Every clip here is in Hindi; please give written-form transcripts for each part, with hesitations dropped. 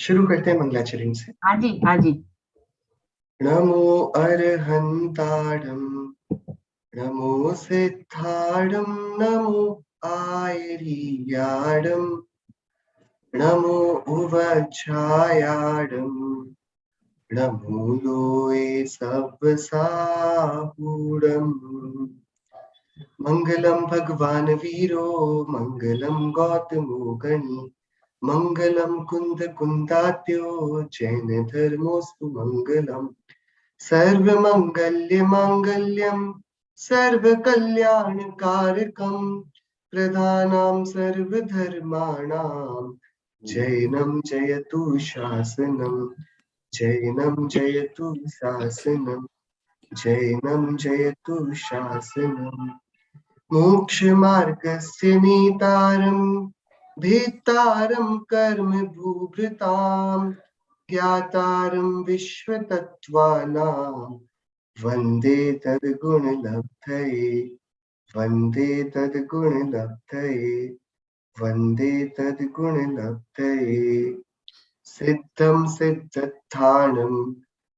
शुरू करते हैं मंगलाचरण से। हाँ जी, हाँ जी। नमो अरहंताणं, नमो सिद्धाणं, नमो आयर्याणं, नमो उवच्छायाणं, नमो लोये सव्वसाहूणम्। मंगलम भगवान वीरो, मंगलम गौतमो गणी, मंगलम कुंद कुंदात्यो, जैन धर्मोस्तु मंगलम। सर्वमंगल्य मांगल्यम, सर्वकल्याणकारकम, प्रधानां सर्वधर्माणां, जैनं जयतु शासनम, जैनं जयतु शासनम, जैनं जयतु शासनम। मोक्षमार्गस्य नेतारं, भेत्तारं कर्म भूभृतां, ज्ञातारं विश्वतत्त्वानां, वन्दे तद्गुणलब्धये, वन्दे तद्गुणलब्धये, वन्दे तद्गुणलब्धये। सिद्धं सिद्धस्थानं,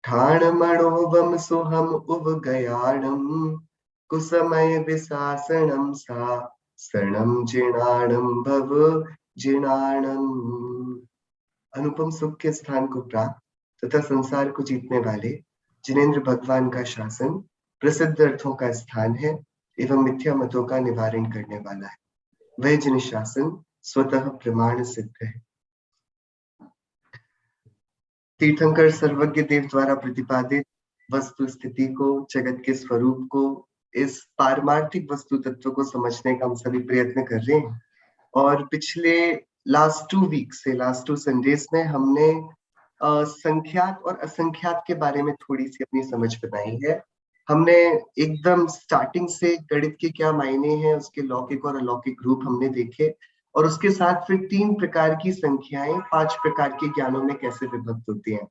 ठाणमणोवं सुहम उवगयाणं, कुसमय विशासनं सा सरणं जिणाणं भव जिणाणम्। अनुपम सुख के स्थान को प्राप्त तथा संसार को जीतने वाले जिनेंद्र भगवान का शासन प्रसिद्ध अर्थों का स्थान है एवं मिथ्या मतों का निवारण करने वाला है। वह जिन शासन स्वतः प्रमाण सिद्ध है। तीर्थंकर सर्वज्ञ देव द्वारा प्रतिपादित वस्तु स्थिति को, जगत के स्वरूप को, इस पारमार्थिक वस्तु तत्व को समझने का हम सभी प्रयत्न कर रहे हैं। और पिछले लास्ट 2 वीक से, लास्ट 2 संडेज में हमने संख्यात और असंख्यात के बारे में थोड़ी सी अपनी समझ बनाई है। हमने एकदम स्टार्टिंग से गणित के क्या मायने हैं, उसके लौकिक और अलौकिक रूप हमने देखे, और उसके साथ फिर 3 प्रकार की संख्याएं 5 प्रकार के ज्ञानों में कैसे विभक्त होती हैं।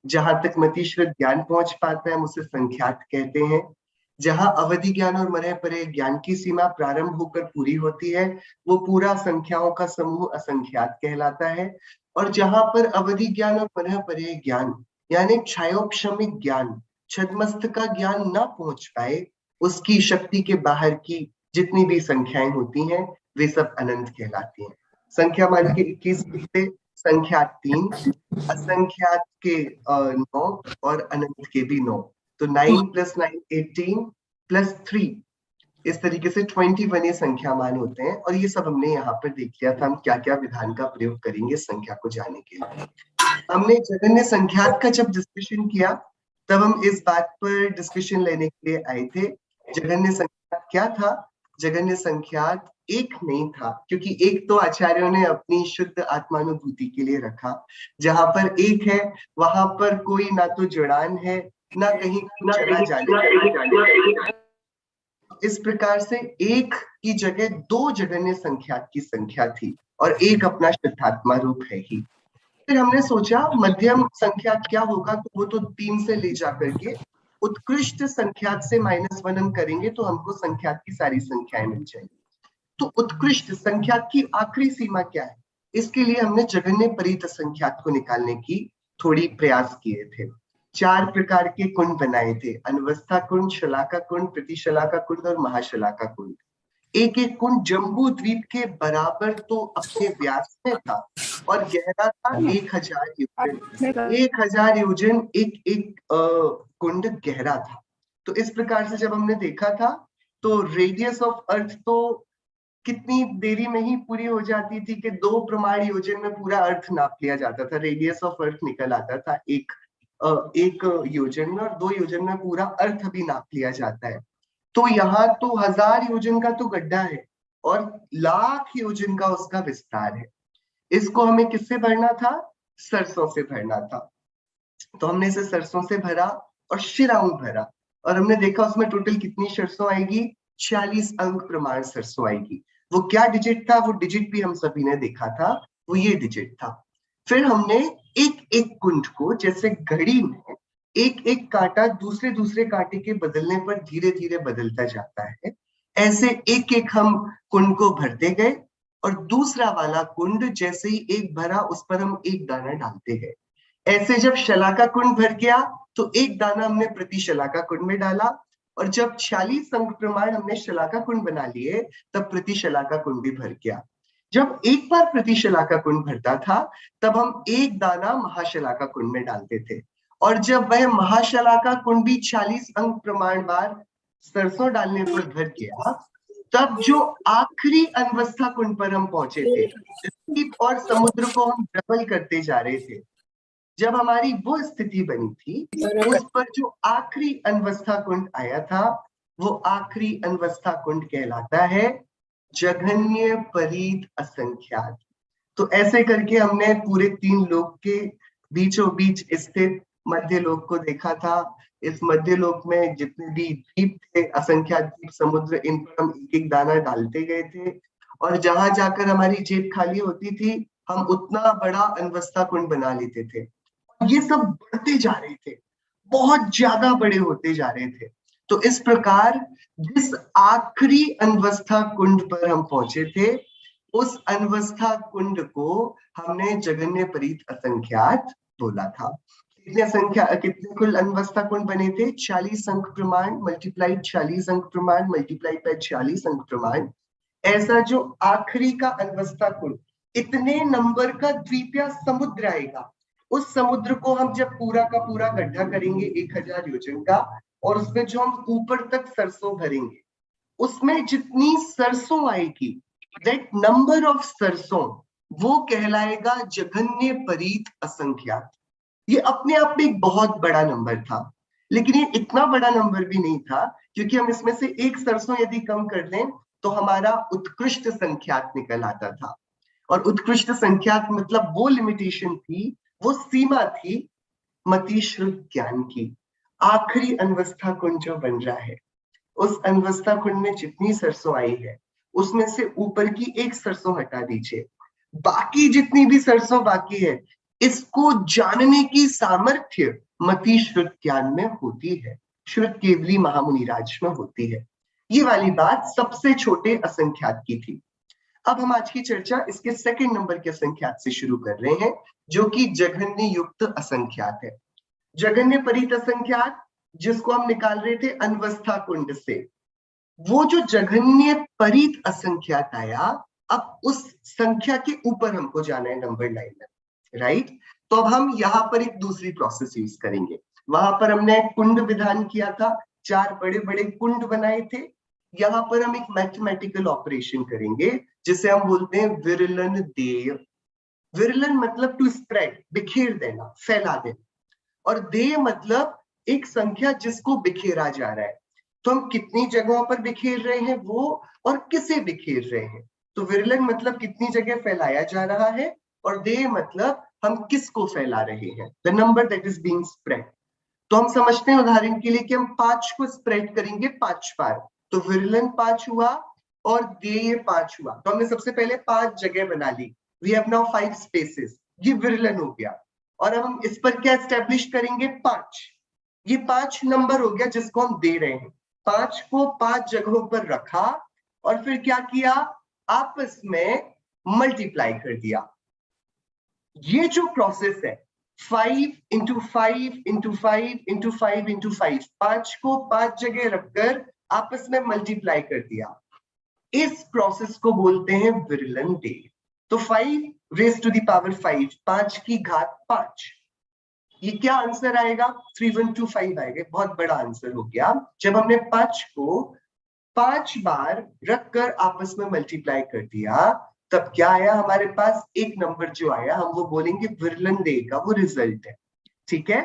जहां तक मतीश्वर ज्ञान पहुंच पाता है हम उसे संख्यात कहते हैं। जहां अवधि ज्ञान और मरह परे ज्ञान की सीमा प्रारंभ होकर पूरी होती है वो पूरा संख्याओं का समूह असंख्यात कहलाता है। और जहां पर अवधि ज्ञान और मरह परे ज्ञान यानी क्षयोपशमिक ज्ञान, छद्मस्त का ज्ञान ना पहुंच पाए, उसकी शक्ति के बाहर की जितनी भी संख्याएं होती हैं वे सब अनंत कहलाती हैं। संख्या मान के 21 से संख्यात 3, असंख्यात के 9 और अनंत के भी 9। तो 9 + 9 18 + 3, इस तरीके से 21 ये संख्या मान होते हैं। और ये सब हमने यहाँ पर देख लिया था हम क्या क्या विधान का प्रयोग करेंगे संख्या को जाने के लिए। हमने जगन्य संख्यात का जब डिस्कशन किया तब हम इस बात पर डिस्कशन लेने के लिए आए थे जगन्य संख्यात क्या था। जगन्य संख्यात एक नहीं था, क्योंकि एक तो आचार्यों ने अपनी शुद्ध आत्मानुभूति के लिए रखा। जहां पर एक है वहां पर कोई ना तो जुड़ान है ना कहीं चला जाने। इस प्रकार से एक की जगह 2 जगन्य संख्यात की संख्या थी और एक अपना शुद्धात्मा रूप है ही। फिर हमने सोचा मध्यम संख्यात क्या होगा, तो वो तो 3 से ले जाकर के उत्कृष्ट संख्यात से -1 हम करेंगे तो हमको संख्यात की सारी संख्याएं मिल जाएंगी। तो उत्कृष्ट संख्यात की आखिरी सीमा क्या है, इसके लिए हमने जगन्य परीत संख्यात को निकालने की थोड़ी प्रयास किए थे। 4 प्रकार के कुंड बनाए थे, अनवस्था कुंड, शलाका कुंड, प्रतिशलाका कुंड और महाशलाका कुंड। एक एक कुंड जम्बू द्वीप के बराबर तो अपने व्यास में था और गहरा था 1000 योजन। 1000 योजन एक एक कुंड गहरा था। तो इस प्रकार से जब हमने देखा था तो रेडियस ऑफ अर्थ तो कितनी देरी में ही पूरी हो जाती थी कि 2 प्रमाण योजन में पूरा अर्थ नाप लिया जाता था। रेडियस ऑफ अर्थ निकल आता था एक योजन में, और 2 योजन में पूरा अर्थ भी नाप लिया जाता है। तो यहाँ तो 1000 योजन का तो गड्ढा है और लाख योजन का उसका विस्तार है। इसको हमें किससे भरना था? सरसों से भरना था। तो हमने इसे सरसों से भरा और शिराऊ भरा, और हमने देखा उसमें टोटल कितनी सरसों आएगी? 46 अंक प्रमाण सरसों आएगी। वो क्या डिजिट था? वो डिजिट भी हम सभी ने देखा था, वो ये डिजिट था। फिर हमने एक एक कुंड को, जैसे घड़ी में एक एक कांटा दूसरे दूसरे कांटे के बदलने पर धीरे धीरे बदलता जाता है, ऐसे एक एक हम कुंड को भरते गए और दूसरा वाला कुंड जैसे ही एक भरा उस पर हम एक दाना डालते हैं। ऐसे जब शलाका कुंड भर गया तो एक दाना हमने प्रति शलाका कुंड में डाला, और जब 46 अंक प्रमाण हमने शलाका कुंड बना लिए तब प्रति शलाका कुंड भी भर गया। जब एक बार प्रति शलाका कुंड भरता था तब हम एक दाना महाशलाका कुंड में डालते थे, और जब वह महाशलाका कुंड भी 40 अंक प्रमाण बार सरसों डालने पर भर गया, तब जो आखिरी अनवस्था कुंड पर हम पहुंचे थे, द्वीप और समुद्र को हम डबल करते जा रहे थे, जब हमारी वो स्थिति बनी थी उस पर जो आखिरी अनवस्था कुंड आया था वो आखिरी अनवस्था कुंड कहलाता है जघन्य परीत असंख्यात। तो ऐसे करके हमने पूरे 3 लोक के बीचों बीच स्थित मध्य लोक को देखा था। इस मध्य लोक में जितने भी द्वीप थे, असंख्यात द्वीप, समुद्र, इन पर हम एक एक दाना डालते गए थे, और जहां जाकर हमारी जेब खाली होती थी हम उतना बड़ा अनवस्था कुंड बना लेते थे। ये सब बढ़ते जा रहे थे, बहुत ज्यादा बड़े होते जा रहे थे। तो इस प्रकार जिस आखिरी अनवस्था कुंड पर हम पहुंचे थे उस अनवस्था कुंड को हमने जगन्य परीत असंख्यात बोला था। कितने कुल अनवस्था कुंड बने थे? 40 अंक प्रमाण मल्टीप्लाइड 40 अंक प्रमाण मल्टीप्लाइड बाय 40 अंक प्रमाण। ऐसा जो आखिरी का अनवस्था कुंड, इतने नंबर का द्वीप या समुद्र आएगा, उस समुद्र को हम जब पूरा का पूरा गड्ढा करेंगे 1000 योजन का, और उसमें जो हम ऊपर तक सरसों भरेंगे, उसमें जितनी सरसों आएगी, दैट नंबर ऑफ सरसों, वो कहलाएगा जघन्य परीत असंख्यात। ये अपने आप में एक बहुत बड़ा नंबर था, लेकिन ये इतना बड़ा नंबर भी नहीं था, क्योंकि हम इसमें से एक सरसों यदि कम कर लें तो हमारा उत्कृष्ट संख्यात निकल आता था। और उत्कृष्ट संख्यात मतलब वो लिमिटेशन थी, वो सीमा थी मति श्रुत ज्ञान की। आखिरी अनवस्था कुंड जो बन रहा है, उस अनवस्था कुंड में जितनी सरसों आई है उसमें से ऊपर की एक सरसों हटा दीजिए, बाकी जितनी भी सरसों बाकी है, इसको जानने की सामर्थ्य मति श्रुत ज्ञान में होती है, श्रुत केवली महामुनि राज में होती है। ये वाली बात सबसे छोटे असंख्यात की थी। अब हम आज की चर्चा इसके सेकंड नंबर के असंख्यात से शुरू कर रहे हैं, जो कि जघन्य युक्त असंख्यात है। जघन्य परीत असंख्यात जिसको हम निकाल रहे थे अनवस्था कुंड से, वो जो जघन्य परीत असंख्यात आया, अब उस संख्या के ऊपर हमको जाना है नंबर लाइन में, राइट? तो अब हम यहाँ पर एक दूसरी प्रोसेस यूज करेंगे। वहां पर हमने कुंड विधान किया था, 4 बड़े बड़े कुंड बनाए थे। यहाँ पर हम एक मैथमेटिकल ऑपरेशन करेंगे जिसे हम बोलते हैं विरलन देय। विरलन मतलब टू स्प्रेड, बिखेर देना, फैला देना, और देय मतलब एक संख्या जिसको बिखेरा जा रहा है। तो हम कितनी जगहों पर बिखेर रहे हैं वो, और किसे बिखेर रहे हैं। तो विरलन मतलब कितनी जगह फैलाया जा रहा है, और देय मतलब हम किसको फैला रहे हैं, the number that is being spread. तो हम समझते हैं उदाहरण के लिए कि हम 5 को स्प्रेड करेंगे 5 बार, तो विरलन 5 हुआ और देय 5 हुआ। तो हमने सबसे पहले 5 जगह बना ली, वी हैव नाउ 5 स्पेसेस, ये विरलन हो गया। और अब हम इस पर क्या एस्टेब्लिश करेंगे? 5। ये 5 नंबर हो गया जिसको हम दे रहे हैं। 5 को 5 जगहों पर रखा और फिर क्या किया? आपस में मल्टीप्लाई कर दिया। ये जो प्रोसेस है 5 इंटू 5 इंटू 5 इंटू 5 इंटू 5, 5 को 5 जगह रखकर आपस में मल्टीप्लाई कर दिया, इस प्रोसेस को बोलते हैं विरलन देय। तो 5 रेज टू द पावर 5, 5 की घात 5, ये क्या आंसर आएगा? 3125 आएगा। बहुत बड़ा आंसर हो गया। जब हमने 5 को 5 बार रखकर आपस में मल्टीप्लाई कर दिया तब क्या आया हमारे पास? एक नंबर जो आया हम वो बोलेंगे विरलन देय का वो रिजल्ट है, ठीक है?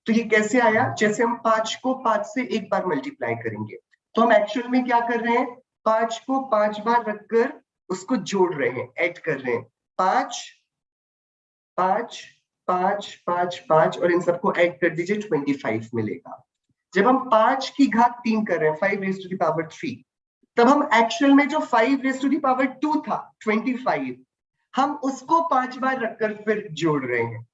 तो ये कैसे आया? जैसे हम 5 को 5 से एक बार मल्टीप्लाई करेंगे, तो हम एक्चुअल में क्या कर रहे हैं? 5 को 5 बार रखकर उसको जोड़ रहे हैं, ऐड कर रहे हैं। 5 5 5 5 5 और इन सबको ऐड कर दीजिए, 25 मिलेगा। जब हम 5 की घात 3 कर रहे हैं, 5 रेज टू द पावर 3, तब हम एक्चुअल में जो 5 रेज टू द पावर 2 था 25, हम उसको 5 बार रखकर फिर जोड़ रहे हैं।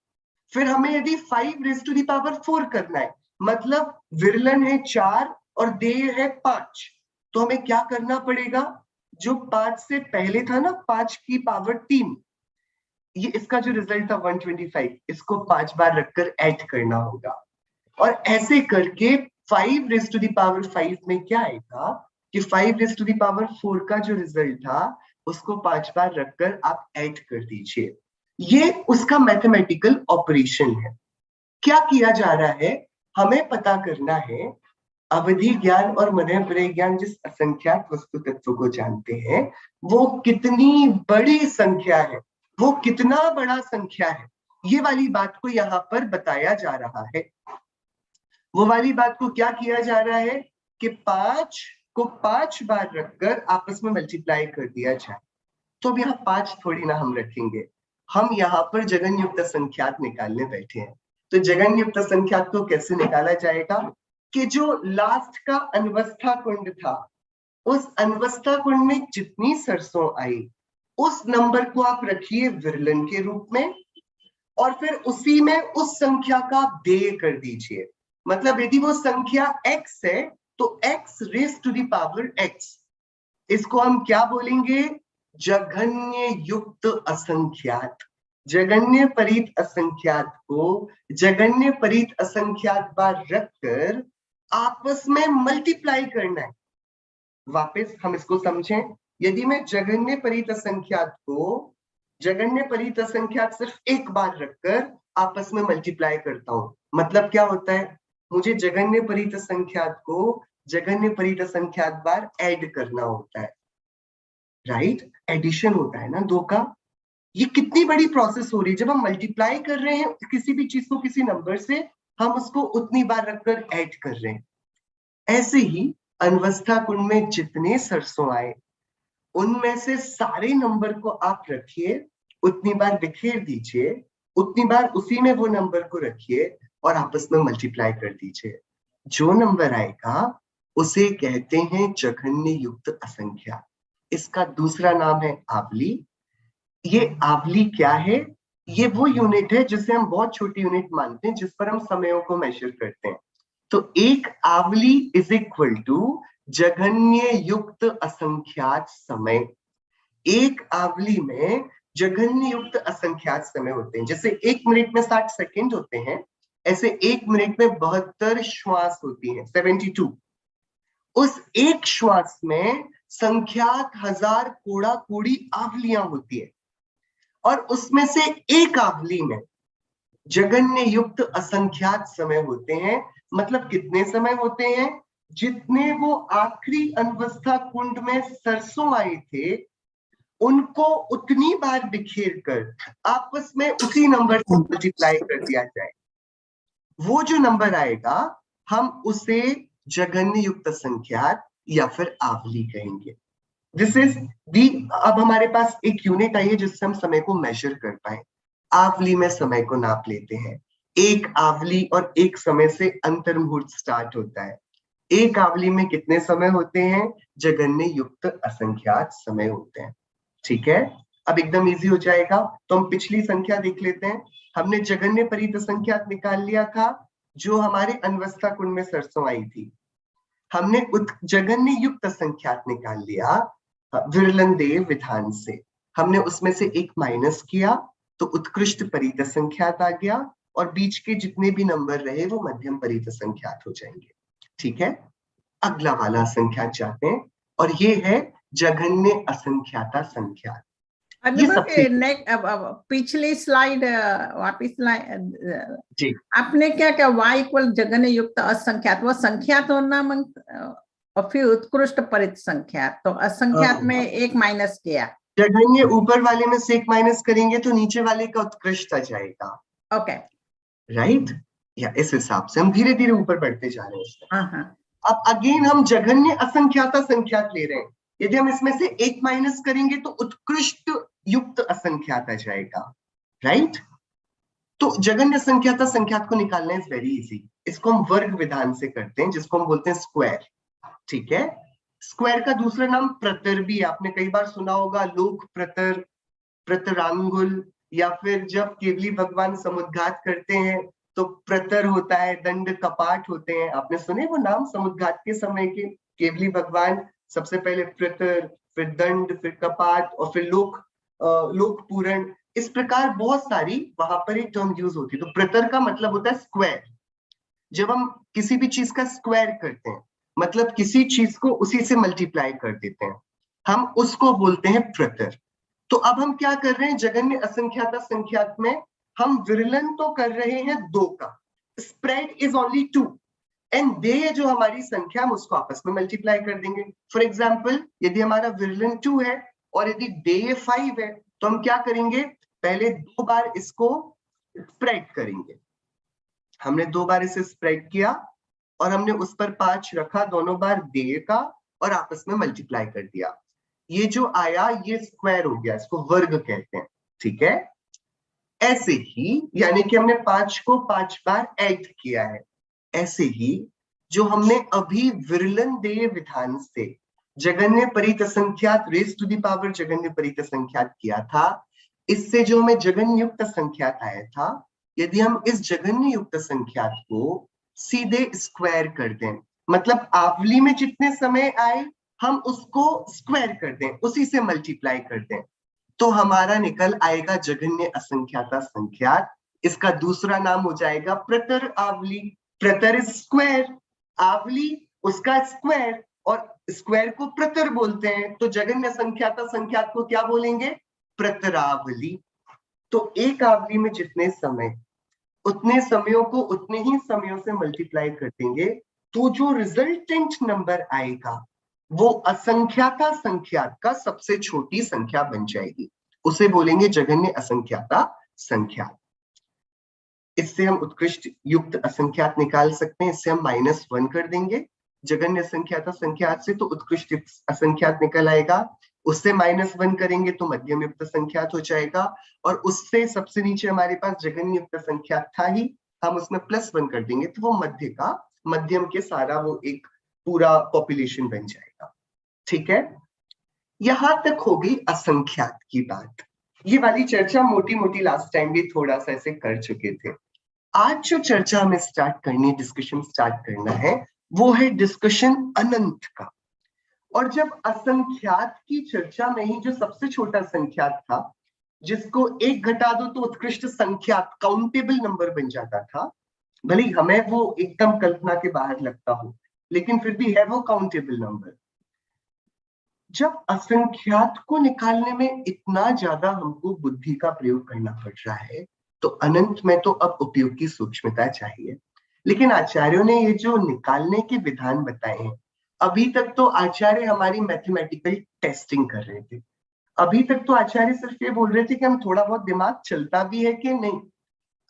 फिर हमें यदि 5 रेज टू द पावर 4 करना है, मतलब विरलन है 4 और देय है 5, तो हमें क्या करना पड़ेगा? जो 5 से पहले था ना, 5 की पावर 3, ये इसका जो रिजल्ट था 125, इसको 5 बार रखकर ऐड करना होगा। और ऐसे करके 5 रेज़ टू द पावर 5 में क्या आएगा कि 5 रेज़ टू द पावर 4 का जो रिजल्ट था उसको 5 बार रखकर आप ऐड कर दीजिए। ये उसका मैथमेटिकल ऑपरेशन है। क्या किया जा रहा है, हमें पता करना है अवधि ज्ञान और मनोप्रिय ज्ञान जिस असंख्यात वस्तु तत्व को जानते हैं वो कितनी बड़ी संख्या है, वो कितना बड़ा संख्या है, ये वाली बात को यहाँ पर बताया जा रहा है। वो वाली बात को क्या किया जा रहा है कि 5 को 5 बार रखकर आपस में मल्टीप्लाई कर दिया जाए। तो अब यहाँ 5 थोड़ी ना हम रखेंगे, हम यहाँ पर जघन्य युक्त संख्यात निकालने बैठे हैं। तो जघन्य युक्त संख्यात को कैसे निकाला जाएगा कि जो लास्ट का अनवस्था कुंड था, उस अनवस्था कुंड में जितनी सरसों आई उस नंबर को आप रखिए विरलन के रूप में, और फिर उसी में उस संख्या का देय कर दीजिए। मतलब यदि वो संख्या x है तो x raise to the power x, इसको हम क्या बोलेंगे, जघन्य युक्त असंख्यात। जघन्य परित असंख्यात को जघन्य परित असंख्यात बार रखकर आपस में मल्टीप्लाई करना है। वापस हम इसको समझें, यदि मैं जघन्य परित असंख्यात को जघन्य परित असंख्यात सिर्फ एक बार रखकर आपस में मल्टीप्लाई करता हूं, मतलब क्या होता है, मुझे जघन्य परित असंख्यात को जघन्य परित असंख्यात बार ऐड करना होता है, राइट, एडिशन होता है ना दो का। ये कितनी बड़ी प्रोसेस हो रही है, जब हम मल्टीप्लाई कर रहे हैं किसी भी चीज को किसी नंबर से, हम उसको उतनी बार रखकर ऐड कर रहे हैं। ऐसे ही अनवस्था कुंड में जितने सरसों आए उनमें से सारे नंबर को आप रखिए, उतनी बार बिखेर दीजिए, उतनी बार उसी में वो नंबर को रखिए और आपस में मल्टीप्लाई कर दीजिए। जो नंबर आएगा उसे कहते हैं जघन्य युक्त असंख्या। इसका दूसरा नाम है आवली। ये आवली क्या है, ये वो यूनिट है जिसे हम बहुत छोटी यूनिट मानते हैं, जिस पर हम समयों को मेजर करते हैं। तो एक आवली इज इक्वल टू जघन्य युक्त असंख्यात समय। एक आवली में जघन्य युक्त असंख्यात समय होते हैं। जैसे 1 मिनट में 60 सेकंड होते हैं, ऐसे 1 मिनट में 72 श्वास होती हैं, 72। उस एक श्वास में संख्यात हजार कोड़ा कोड़ी आवलियां होती है, और उसमें से एक आवली में जघन्य युक्त असंख्यात समय होते हैं। मतलब कितने समय होते हैं, जितने वो आखिरी अनवस्था कुंड में सरसों आए थे उनको उतनी बार बिखेर कर आपस में उसी नंबर से मल्टीप्लाई कर दिया जाए। वो जो नंबर आएगा हम उसे जघन्य युक्त संख्यात या फिर आवली कहेंगे। This is the. अब हमारे पास एक यूनिट आई है जिससे हम समय को मेजर कर पाए। आवली में समय को नाप लेते हैं। एक आवली और एक समय से अंतर मुहूर्त स्टार्ट होता है। एक आवली में कितने समय होते हैं, जघन्य युक्त असंख्यात समय होते हैं। ठीक है, अब एकदम इजी हो जाएगा। तो हम पिछली संख्या देख लेते हैं। हमने जघन्य परित असंख्यात निकाल लिया था जो हमारे अनवस्था कुंड में सरसों आई थी। हमने जघन्य युक्त संख्यात निकाल लिया विरलन देव विधान से। हमने उसमें से एक माइनस किया तो उत्कृष्ट परित संख्यात आ गया, और बीच के जितने भी नंबर रहे वो मध्यम परित संख्यात हो जाएंगे। ठीक है, अगला वाला संख्यात जाते हैं, और ये है जघन्य असंख्याता संख्यात। ये सबसे अब पिछली स्लाइड वापिस जी, आपने क्या क्या y इक्वल जघन्य युक्त असंख्यात, वो संख्यात होना और फिर उत्कृष्ट परित संख्यात, तो असंख्यात में एक माइनस किया। जघन्य ऊपर वाले में से एक माइनस करेंगे तो नीचे वाले का उत्कृष्ट आ जाएगा। ओके, राइट, या इस हिसाब से हम धीरे धीरे ऊपर बढ़ते जा रहे हैं। हाँ। अब अगेन हम जघन्य असंख्याता संख्यात ले रहे हैं। यदि हम इसमें से एक माइनस करेंगे तो उत्कृष्ट युक्त असंख्यात आ जाएगा। राइट, तो जघन्य असंख्याता संख्यात को निकालना इज वेरी इजी। इसको हम वर्ग विधान से करते हैं, जिसको हम बोलते हैं स्क्वायर। ठीक है, स्क्वायर का दूसरा नाम प्रतर भी आपने कई बार सुना होगा, लोक प्रतर, प्रतरांगुल, या फिर जब केवली भगवान समुद्घात करते हैं तो प्रतर होता है, दंड कपाट होते हैं। आपने सुने वो नाम समुद्घात के समय के? केवली भगवान सबसे पहले प्रतर, फिर दंड, फिर कपात और फिर लोक पूरण, इस प्रकार बहुत सारी वहां पर एक टर्म यूज होती है। तो प्रतर का मतलब होता है स्क्वायर। जब हम किसी भी चीज का स्क्वायर करते हैं, मतलब किसी चीज को उसी से मल्टीप्लाई कर देते हैं, हम उसको बोलते हैं प्रतर। तो अब हम क्या कर रहे हैं, जगन्य असंख्याता संख्यात में हम विरलन तो कर रहे हैं 2 का, spread is only 2, and they जो हमारी संख्या हम उसको आपस में मल्टीप्लाई कर देंगे। फॉर एग्जाम्पल, यदि हमारा विरलन 2 है और यदि डे 5 है, तो हम क्या करेंगे, पहले 2 बार इसको स्प्रेड करेंगे। हमने 2 बार इसे स्प्रेड किया और हमने उस पर 5 रखा, दोनों बार डे का, और आपस में मल्टीप्लाई कर दिया। ये जो आया ये स्क्वायर हो गया, इसको वर्ग कहते हैं, ठीक है। ऐसे ही यानी कि हमने 5 को 5 बार ऐड किया है। ऐसे ही जो हमने अभी विरलन देय विधान से जगन्य परित संख्यात रेज टू द पावर जगन्य परित संख्यात किया था, इससे जो हमें जगन्य युक्त संख्यात आया था, यदि हम इस जगन्य युक्त संख्यात को सीधे स्क्वायर कर दें, मतलब आवली में जितने समय आए हम उसको स्क्वायर कर दें, उसी से मल्टीप्लाई कर दें, तो हमारा निकल आएगा जगन्य असंख्याता संख्यात। इसका दूसरा नाम हो जाएगा प्रतर आवली। प्रतर इज स्क्वायर, आवली उसका स्क्वायर, और स्क्वायर को प्रतर बोलते हैं, तो जगन्य असंख्याता संख्यात को क्या बोलेंगे, प्रतरावली। तो एक आवली में जितने समय, उतने समयों को उतने ही समयों से मल्टीप्लाई कर देंगे, तो जो रिजल्टेंट नंबर आएगा वो असंख्याता संख्यात का सबसे छोटी संख्या बन जाएगी, उसे बोलेंगे जगन्य असंख्याता संख्यात। इससे हम उत्कृष्ट युक्त असंख्यात निकाल सकते हैं, इससे हम -1 कर देंगे जगन्य असंख्याता संख्यात से, तो उत्कृष्ट असंख्यात निकल आएगा। उससे -1 करेंगे तो मध्यम युक्त संख्यात हो जाएगा, और उससे सबसे नीचे हमारे पास जगन्य युक्त संख्यात था ही, हम उसमें +1 कर देंगे तो वो मध्य का, मध्यम के सारा वो एक पूरा पॉपुलेशन बन जाएगा, ठीक है। यहां तक हो गई असंख्यात की बात। ये वाली चर्चा मोटी मोटी लास्ट टाइम भी थोड़ा सा ऐसे कर चुके थे। आज जो चर्चा हमें स्टार्ट करनी, डिस्कशन स्टार्ट करना है, वो है डिस्कशन अनंत का। और जब असंख्यात की चर्चा में ही जो सबसे छोटा संख्यात था, जिसको 1 घटा दो तो उत्कृष्ट संख्यात काउंटेबल नंबर बन जाता था, भले हमें वो एकदम कल्पना के बाहर लगता हो, लेकिन फिर भी है वो काउंटेबल नंबर। जब असंख्यात को निकालने में इतना ज्यादा हमको बुद्धि का प्रयोग करना पड़ रहा है, तो अनंत में तो अब उपयोग की सूक्ष्मता चाहिए। लेकिन आचार्यों ने ये जो निकालने के विधान बताए हैं, अभी तक तो आचार्य हमारी मैथमेटिकल टेस्टिंग कर रहे थे। अभी तक तो आचार्य सिर्फ ये बोल रहे थे कि हम थोड़ा बहुत दिमाग चलता भी है कि नहीं।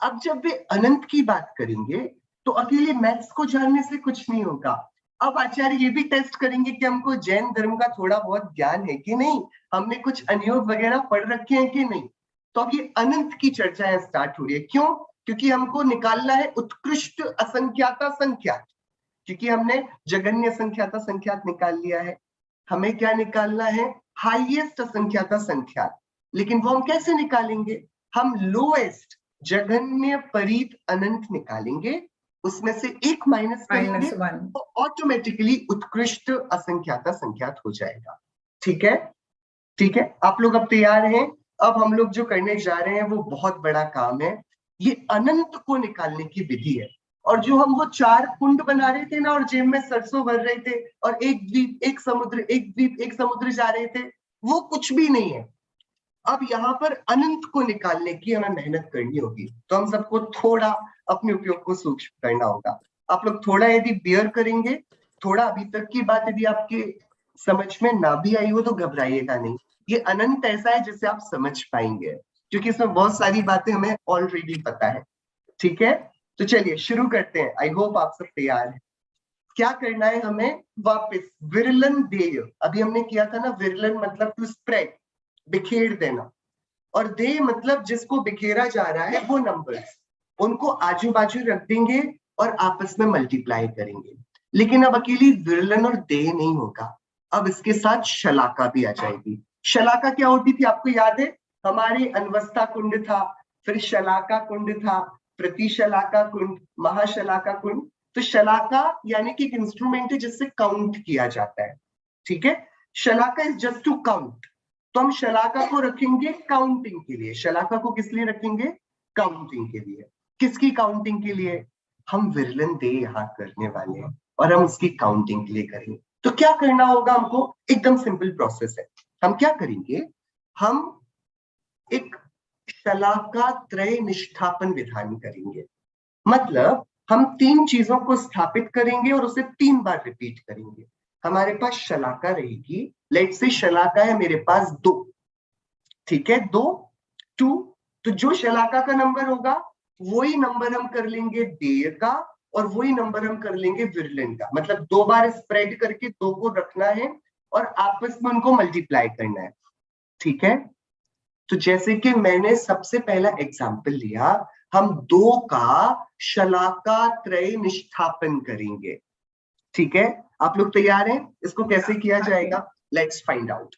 अब जब वे अनंत की बात करेंगे, तो अकेले मैथ्स को जानने से कुछ नहीं होगा। अब आचार्य ये भी टेस्ट करेंगे कि हमको जैन धर्म का थोड़ा बहुत ज्ञान है कि नहीं, हमने कुछ अनुयोग वगैरह पढ़ रखे हैं कि नहीं। तो अब ये अनंत की चर्चा यहाँ स्टार्ट हो रही है। क्यों? क्योंकि हमको निकालना है उत्कृष्ट असंख्याता संख्यात। क्योंकि हमने जगन्य असंख्याता संख्यात निकाल लिया है, हमें क्या निकालना है, हाईएस्ट असंख्याता संख्यात। लेकिन वो हम कैसे निकालेंगे, हम लोएस्ट जगन्य परीत अनंत निकालेंगे, उसमें से एक माइनस करेंगे तो ऑटोमेटिकली उत्कृष्ट असंख्याता संख्यात हो जाएगा। ठीक है, ठीक है, आप लोग अब तैयार हैं? अब हम लोग जो करने जा रहे हैं वो बहुत बड़ा काम है। ये अनंत को निकालने की विधि है। और जो हम वो 4 कुंड बना रहे थे ना, और जेब में सरसों भर रहे थे, और एक द्वीप एक समुद्र, एक द्वीप एक समुद्र जा रहे थे, वो कुछ भी नहीं है। अब यहाँ पर अनंत को निकालने की हमें मेहनत करनी होगी, तो हम सबको थोड़ा अपने उपयोग को सूक्ष्म करना होगा। आप लोग थोड़ा यदि बियर करेंगे, थोड़ा अभी तक की बात यदि आपके समझ में ना भी आई हो तो घबराइएगा नहीं। ये अनंत ऐसा है जिसे आप समझ पाएंगे, क्योंकि इसमें बहुत सारी बातें हमें ऑलरेडी पता है। ठीक है, तो चलिए शुरू करते हैं। आई होप आप सब तैयार हैं। क्या करना है हमें, वापस विरलन देय, अभी हमने किया था ना, विरलन मतलब टू स्प्रेड, बिखेर देना, और दे मतलब जिसको बिखेरा जा रहा है वो नंबर्स, उनको आजू बाजू रख देंगे और आपस में मल्टीप्लाई करेंगे। लेकिन अब अकेली विरलन और दे नहीं होगा, अब इसके साथ शलाका भी आ जाएगी। शलाका क्या होती थी आपको याद है? हमारे अनवस्था कुंड था, फिर शलाका कुंड था, प्रतिशलाका कुंड, महाशलाका कुंड। तो शलाका यानी कि एक इंस्ट्रूमेंट है जिससे काउंट किया जाता है। ठीक है, शलाका इज जस्ट टू काउंट, तो हम शलाका को रखेंगे काउंटिंग के लिए। शलाका को किस लिए रखेंगे? काउंटिंग के लिए। किसकी काउंटिंग के लिए? हम विरलन दे यहाँ करने वाले हैं और हम उसकी काउंटिंग के लिए करेंगे। तो क्या करना होगा हमको? एकदम सिंपल प्रोसेस है। हम क्या करेंगे? हम एक शलाका त्रय निष्ठापन विधान करेंगे। मतलब हम 3 चीजों को स्थापित करेंगे और उसे 3 बार रिपीट करेंगे। हमारे पास शलाका रहेगी, लेट से शलाका है मेरे पास 2, ठीक है, 2 2। तो जो शलाका का नंबर होगा वही नंबर हम कर लेंगे देय का और वही नंबर हम कर लेंगे विरलन का। मतलब 2 बार स्प्रेड करके 2 को रखना है और आपस में उनको मल्टीप्लाई करना है, ठीक है। तो जैसे कि मैंने सबसे पहला एग्जाम्पल लिया, हम 2 का शलाका त्रय निष्ठापन करेंगे, ठीक है। आप लोग तैयार हैं? इसको कैसे किया जाएगा? Let's find out.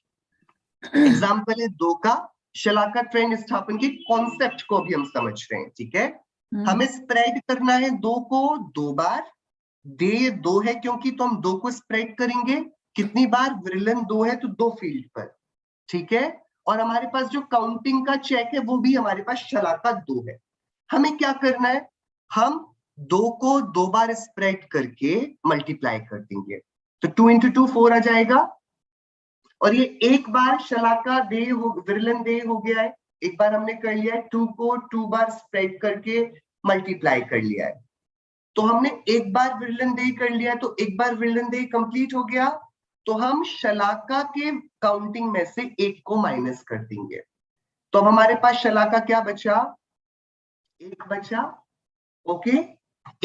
एग्जाम्पल है 2 का शलाका त्रय निष्ठापन के कॉन्सेप्ट को भी हम समझ रहे हैं, ठीक है। हमें स्प्रेड करना है 2 को 2 बार, दे 2 है क्योंकि, तो हम 2 को स्प्रेड करेंगे कितनी बार? विरलन 2 है तो 2 फील्ड पर, ठीक है। और हमारे पास जो काउंटिंग का चेक है वो भी हमारे पास शलाका 2 है। हमें क्या करना है? हम 2 को 2 बार स्प्रेड करके मल्टीप्लाई कर देंगे, तो 2 इंटू 2 4 आ जाएगा। और ये एक बार शलाका दे हो, विरलन दे हो गया है, एक बार हमने कर लिया है। 2 को 2 बार स्प्रेड करके मल्टीप्लाई कर लिया है, तो हमने एक बार विरलन दे कर लिया, तो एक बार विरलन दे कंप्लीट हो गया। तो हम शलाका के काउंटिंग में से 1 को माइनस कर देंगे, तो अब हमारे पास शलाका क्या बचा? 1 बचा, ओके।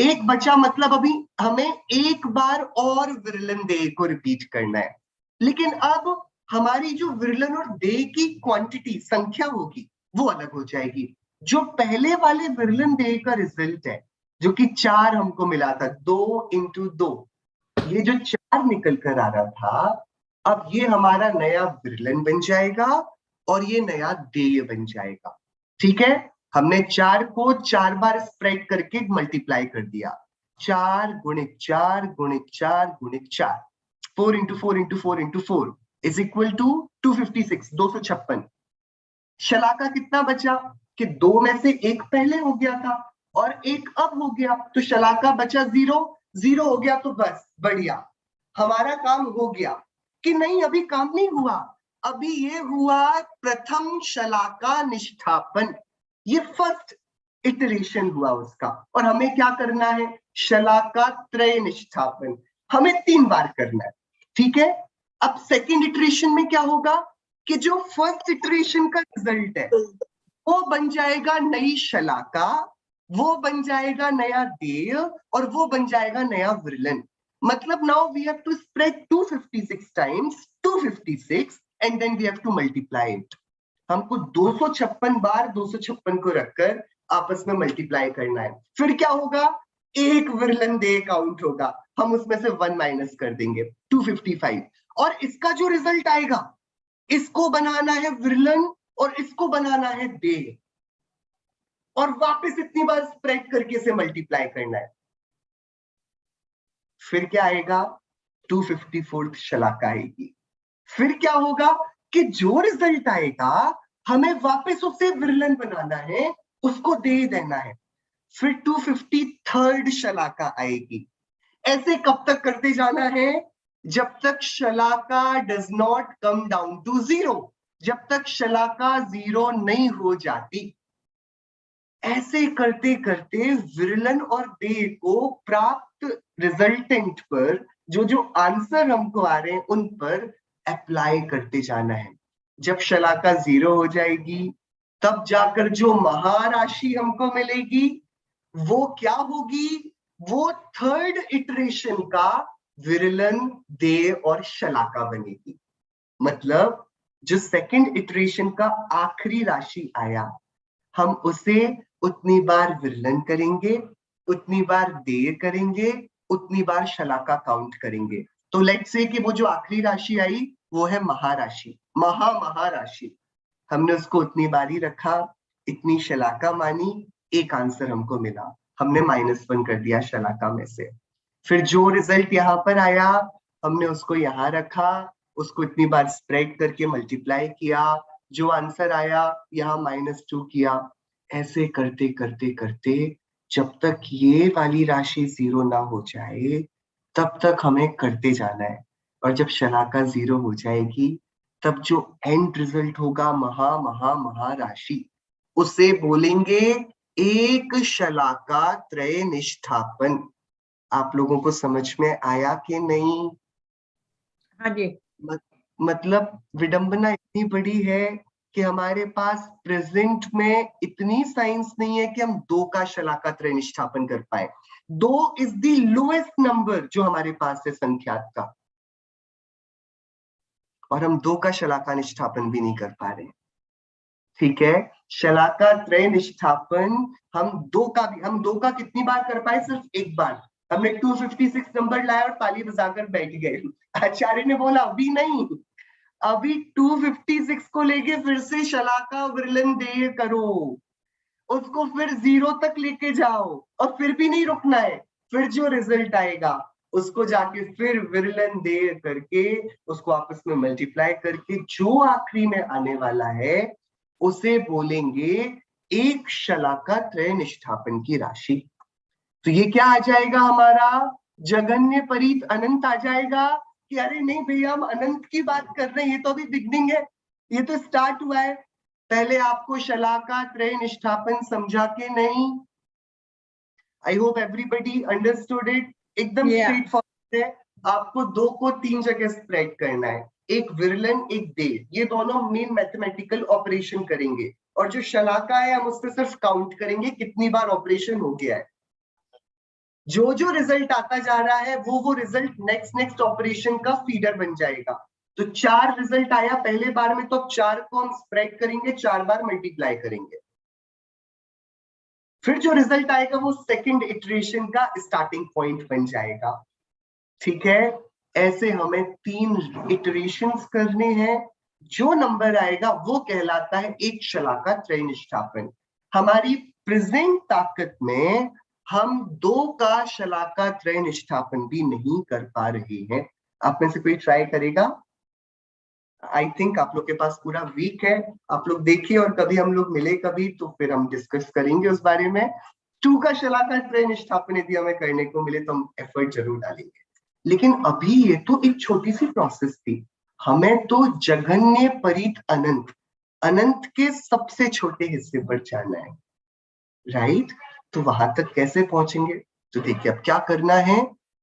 1 बचा, मतलब अभी हमें एक बार और विरलन दे को रिपीट करना है। लेकिन अब हमारी जो विरलन और दे की क्वांटिटी, संख्या होगी, वो अलग हो जाएगी। जो पहले वाले विरलन दे का रिजल्ट है, जो कि 4 हमको मिला था, 2 इंटू 2, ये जो 4 निकल कर आ रहा था, अब ये हमारा नया विरलन बन जाएगा और ये नया देय बन जाएगा, ठीक है। हमने 4 को 4 बार स्प्रेड करके मल्टीप्लाई कर दिया, 4 गुणित 4 गुणित 4 गुणित 4, 4 into 4 into 4 into 4 is equal to 256, 256। शलाका कितना बचा? कि 2 में से 1 पहले हो गया था और 1 अब हो गया, तो शलाका बचा 0, 0 हो गया, तो बस बढ़िया, हमारा काम हो गया। कि नहीं, अभी काम नहीं हुआ, अभी ये हुआ प्रथम शलाका निष्ठापन, ये फर्स्ट इटरेशन हुआ उसका। और हमें क्या करना है? शलाका त्रय निष्ठापन हमें 3 बार करना है, ठीक है। अब सेकेंड इटरेशन में क्या होगा? कि जो फर्स्ट इटरेशन का रिजल्ट है वो बन जाएगा नई शलाका, वो बन जाएगा नया देय और वो बन जाएगा नया विरलन। मतलब now we have to spread 256 times 256 and then we have to multiply it. हमको 256 बार 256 को रखकर आपस में मल्टीप्लाई करना है। फिर क्या होगा? एक विरलन दे काउंट होगा, हम उसमें से 1 माइनस कर देंगे, 255, और इसका जो रिजल्ट आएगा, इसको बनाना है विरलन और इसको बनाना है देय, और वापस इतनी बार स्प्रेड करके इसे मल्टीप्लाई करना है। फिर क्या आएगा? 254th शलाका आएगी। फिर क्या होगा? कि जो रिजल्ट आएगा हमें वापस उसे विरलन बनाना है, उसको दे देना है। फिर 253rd शलाका आएगी। ऐसे कब तक करते जाना है? जब तक शलाका does not come down to 0, जब तक शलाका 0 नहीं हो जाती। ऐसे करते करते विरलन और देय को प्राप्त रिजल्टेंट पर, जो जो आंसर हमको आ रहे हैं उन पर अप्लाई करते जाना है। जब शलाका 0 हो जाएगी तब जाकर जो महाराशि हमको मिलेगी वो क्या होगी? वो थर्ड इटरेशन का विरलन, देय और शलाका बनेगी। मतलब जो सेकंड इटरेशन का आखिरी राशि आया, हम उसे उतनी बार विरलन करेंगे, उतनी बार देय करेंगे, उतनी बार शलाका काउंट करेंगे। तो लेट्स से कि वो जो आखिरी राशि आई वो है महाराशि, महाराशि। हमने उसको उतनी बार ही रखा, इतनी शलाका मानी, एक आंसर हमको मिला, हमने -1 कर दिया शलाका में से। फिर जो रिजल्ट यहाँ पर आया हमने उसको यहाँ रखा, उसको इतनी बार स्प्रेड करके मल्टीप्लाई किया, जो आंसर आया यहाँ -2 किया। ऐसे करते करते करते जब तक ये वाली राशि 0 ना हो जाए तब तक हमें करते जाना है। और जब शलाका 0 हो जाएगी तब जो एंड रिजल्ट होगा महा महा महाराशि, उसे बोलेंगे एक शलाका त्रय निष्ठापन। आप लोगों को समझ में आया कि नहीं? हाँ जी। मतलब विडंबना इतनी बड़ी है कि हमारे पास प्रेजेंट में इतनी साइंस नहीं है कि हम 2 का शलाका त्रय निष्ठापन कर पाए। 2 इज द लोएस्ट नंबर जो हमारे पास है संख्यात का, और हम 2 का शलाका निष्ठापन भी नहीं कर पा रहे। ठीक है, शलाका त्रय निष्ठापन हम 2 का कितनी बार कर पाए? सिर्फ एक बार। हमने 256 नंबर लाया और ताली बजाकर बैठ गए। आचार्य ने बोला अभी नहीं, अभी 256 को लेके फिर से शलाका विरलन देय करो, उसको फिर 0 तक लेके जाओ, और फिर भी नहीं रुकना है। फिर जो रिजल्ट आएगा उसको जाके फिर विरलन देय करके उसको आपस में मल्टीप्लाई करके जो आखिरी में आने वाला है उसे बोलेंगे एक शलाका त्रय निष्ठापन की राशि। तो ये क्या आ जाएगा हमारा? जगन्य परीत अनंत आ जाएगा। कि अरे नहीं भैया, हम अनंत की बात कर रहे हैं, ये तो अभी बिगनिंग है, ये तो स्टार्ट हुआ है। पहले आपको शलाका त्रय निष्ठापन समझा के नहीं? I hope everybody understood it. एकदम स्ट्रेट फॉरवर्ड है। आपको 2 को 3 जगह स्प्रेड करना है, एक विरलन एक देय, ये दोनों मेन मैथमेटिकल ऑपरेशन करेंगे, और जो शलाका है हम उससे सिर्फ काउंट करेंगे कितनी बार ऑपरेशन हो गया है। जो जो रिजल्ट आता जा रहा है वो रिजल्ट नेक्स्ट ऑपरेशन का फीडर बन जाएगा। तो 4 रिजल्ट आया पहले बार में, तो 4 को हम स्प्रेड करेंगे, 4 बार मल्टीप्लाई करेंगे। फिर जो रिजल्ट आएगा वो सेकंड इटरेशन का स्टार्टिंग पॉइंट बन जाएगा। ठीक है, ऐसे हमें 3 इटरेशंस करने हैं। जो नंबर आएगा वो कहलाता है एक शलाका त्रय निष्ठापन। हमारी प्रेजेंट ताकत में हम 2 का शलाका त्रय निष्ठापन भी नहीं कर पा रहे हैं। आप में से कोई ट्राई करेगा? आई थिंक आप लोग के पास पूरा वीक है, आप लोग देखिए, और कभी हम लोग मिले कभी तो फिर हम डिस्कस करेंगे उस बारे में। 2 का शलाका त्रय निष्ठापन यदि हमें करने को मिले तो हम एफर्ट जरूर डालेंगे। लेकिन अभी ये तो एक छोटी सी प्रोसेस थी, हमें तो जघन्य परीत अनंत, अनंत के सबसे छोटे हिस्से पर जाना है, राइट? तो वहां तक कैसे पहुंचेंगे? तो देखिए अब क्या करना है,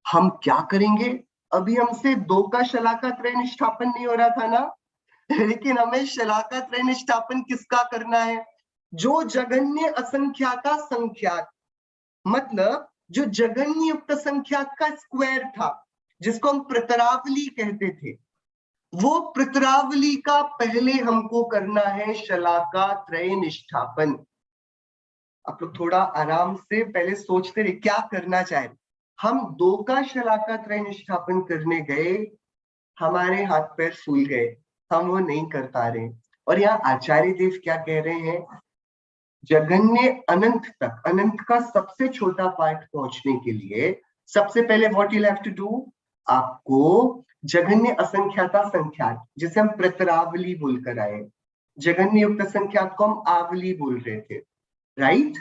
हम क्या करेंगे। अभी हमसे 2 का शलाका त्रय निष्ठापन नहीं हो रहा था ना, लेकिन हमें शलाका त्रय निष्ठापन किसका करना है? जो जघन्य असंख्याका संख्यात, मतलब जो जघन्य युक्त संख्यात का स्क्वायर था, जिसको हम प्रतरावली कहते थे, वो प्रतरावली का पहले हमको करना है शलाका त्रय निष्ठापन। आप लोग थोड़ा आराम से पहले सोचते रहे क्या करना चाहे। हम 2 का शलाका त्रय निष्ठापन करने गए, हमारे हाथ पैर फूल गए, हम वो नहीं कर पा रहे। और यहाँ आचार्य देव क्या कह रहे हैं? जघन्य अनंत तक, अनंत का सबसे छोटा पार्ट पहुंचने के लिए सबसे पहले what you have to do, आपको जघन्य असंख्याता संख्यात, जिसे हम प्रतरावली बोलकर आए, जघन्य युक्त संख्यात को हम आवली बोल रहे थे, राइट?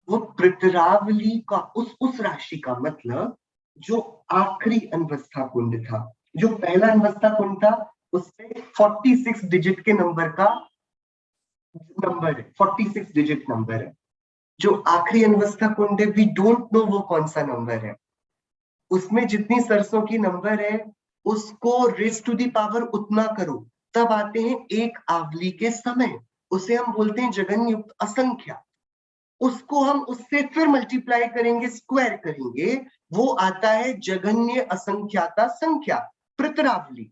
वो प्रतरावली का उस राशि का मतलब जो आखिरी अनवस्था कुंड था, जो पहला अनवस्था कुंड था उससे 46 डिजिट के नंबर का नंबर है, 46 डिजिट नंबर है। जो आखिरी अनवस्था कुंड है वी डोंट नो वो कौन सा नंबर है, उसमें जितनी सरसों की नंबर है उसको रेज़ टू दी पावर उतना करो, तब आते हैं एक आवली के समय, उसे हम बोलते हैं जघन्य युक्त असंख्या। उसको हम उससे फिर मल्टीप्लाई करेंगे, स्क्वायर करेंगे, वो आता है जघन्य असंख्याता संख्या, प्रतरावली।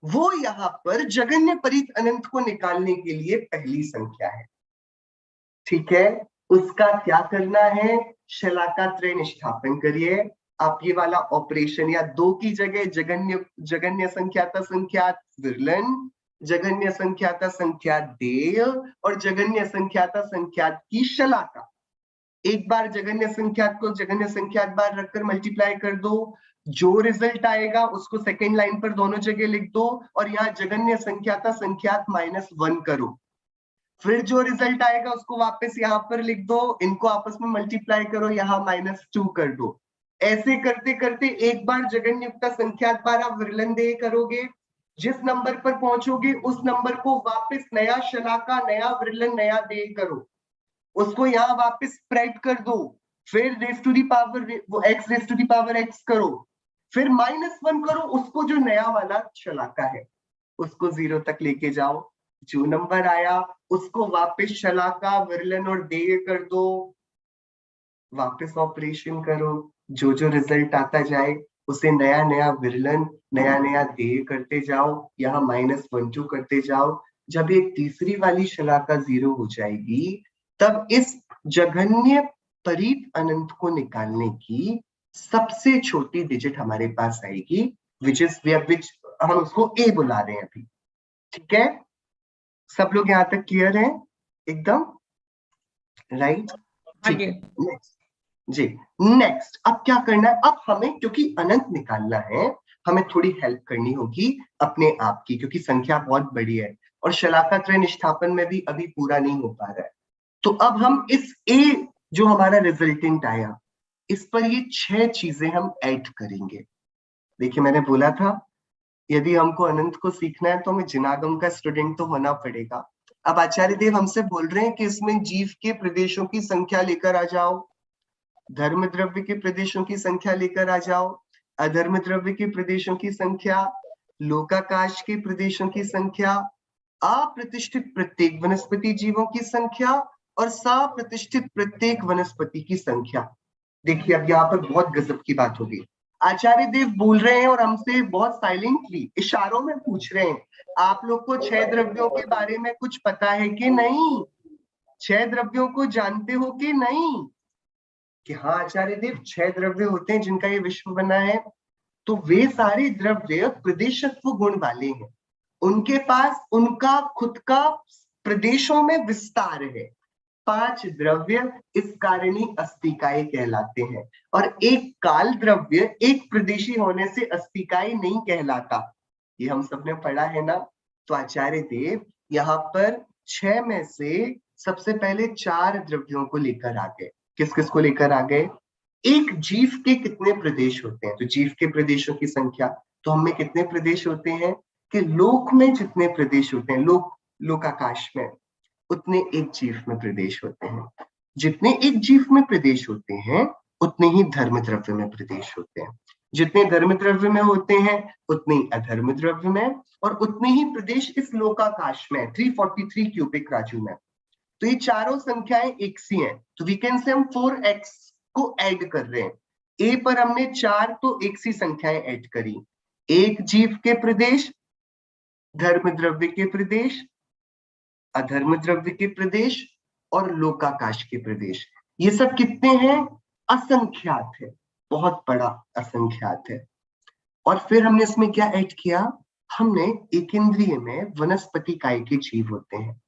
वो यहाँ पर जघन्य परीत अनंत को निकालने के लिए पहली संख्या है। ठीक है, उसका क्या करना है? शलाका त्रय निष्ठापन करिए। आप ये वाला ऑपरेशन, या 2 की जगह जघन्य संख्याता संख्यात विरलन, जघन्य संख्याता संख्यात देय और जघन्य संख्याता संख्यात की शलाका, एक बार जगन्य संख्यात को जगन्य संख्यात बार रखकर मल्टीप्लाई कर दो, जो रिजल्ट आएगा उसको सेकेंड लाइन पर दोनों जगह लिख दो और यहाँ जगन्य संख्याता संख्यात -1 करो। फिर जो रिजल्ट आएगा उसको वापस यहाँ पर लिख दो, इनको आपस में मल्टीप्लाई करो, यहाँ -2 कर दो। ऐसे करते करते एक बार जगन्य युक्ता संख्यात बार आप विरलन देय करोगे, जिस नंबर पर पहुंचोगे उस नंबर को वापस नया शलाका, नया विरलन, नया देय करो, उसको यहाँ वापस स्प्रेड कर दो, फिर रेस टू दी पावर वो x raise to the power x करो, फिर -1 करो, उसको जो नया वाला शलाका है उसको 0 तक लेके जाओ, जो नंबर आया उसको वापस शलाका, विरलन और देय कर दो, वापस ऑपरेशन करो, जो जो रिजल्ट आता जाए उसे नया नया विरलन, नया नया देय करते जाओ, यहाँ -1 करते जाओ। जब एक तीसरी वाली शलाका 0 हो जाएगी तब इस जघन्य परीत अनंत को निकालने की सबसे छोटी डिजिट हमारे पास आएगी, विच हम उसको a बुला रहे हैं अभी। ठीक है, सब लोग यहाँ तक क्लियर हैं एकदम? राइट, ठीक है। नेक्स्ट जी, नेक्स्ट अब क्या करना है, अब हमें क्योंकि अनंत निकालना है हमें थोड़ी हेल्प करनी होगी अपने आप की, क्योंकि संख्या बहुत बड़ी है और शलाका त्रय निष्ठापन में भी अभी पूरा नहीं हो पा रहा है। तो अब हम इस a जो हमारा रिजल्टेंट आया इस पर ये 6 चीजें हम ऐड करेंगे। देखिए मैंने बोला था यदि हमको अनंत को सीखना है तो हमें जिनागम का स्टूडेंट तो होना पड़ेगा। अब आचार्य देव हमसे बोल रहे हैं कि इसमें जीव के प्रदेशों की संख्या लेकर आ जाओ, धर्म द्रव्य के प्रदेशों की संख्या लेकर आ जाओ, अधर्म द्रव्य के प्रदेशों की संख्या, लोकाकाश के प्रदेशों की संख्या, अप्रतिष्ठित प्रत्येक वनस्पति जीवों की संख्या और सप्रतिष्ठित प्रत्येक वनस्पति की संख्या। देखिए अब यहाँ पर बहुत गजब की बात होगी, आचार्य देव बोल रहे हैं और हमसे बहुत साइलेंटली इशारों में पूछ रहे हैं, आप लोग को 6 द्रव्यों के बारे में कुछ पता है कि नहीं? 6 द्रव्यों को जानते हो कि नहीं? कि हाँ आचार्य देव 6 द्रव्य होते हैं जिनका ये विश्व बना है। तो वे सारे द्रव्य प्रदेशत्व गुण वाले हैं, उनके पास उनका खुद का प्रदेशों में विस्तार है। 5 द्रव्य इस कारणि अस्तिकाय कहलाते हैं और एक काल द्रव्य एक प्रदेशी होने से अस्तिकाय नहीं कहलाता, ये हम सबने पढ़ा है ना। तो आचार्य देव यहाँ पर 6 में से सबसे पहले 4 द्रव्यों को लेकर आ गए। किस किस को लेकर आ गए? एक जीव के कितने प्रदेश होते हैं, तो जीव के प्रदेशों की संख्या, तो हमें कितने प्रदेश होते हैं कि लोक में जितने प्रदेश होते हैं, लोकाकाश में उतने एक जीव में प्रदेश होते हैं, जितने एक जीव में प्रदेश होते हैं उतने ही धर्म द्रव्य में प्रदेश होते हैं, जितने धर्म द्रव्य में होते हैं उतने ही अधर्म द्रव्य में और उतने ही प्रदेश इस लोकाकाश में 343 क्यूबिक राजू में। तो ये चारों संख्याएं एक सी हैं, तो वी कैन से हम 4x को ऐड कर रहे हैं, ए पर हमने 4 तो एक सी संख्याएं ऐड करी, एक जीव के प्रदेश, धर्म द्रव्य के प्रदेश, अधर्म द्रव्य के प्रदेश और लोकाकाश के प्रदेश। ये सब कितने हैं? असंख्यात है, बहुत बड़ा असंख्यात है। और फिर हमने इसमें क्या ऐड किया, हमने एक इंद्रिय में वनस्पति काय के जीव होते हैं,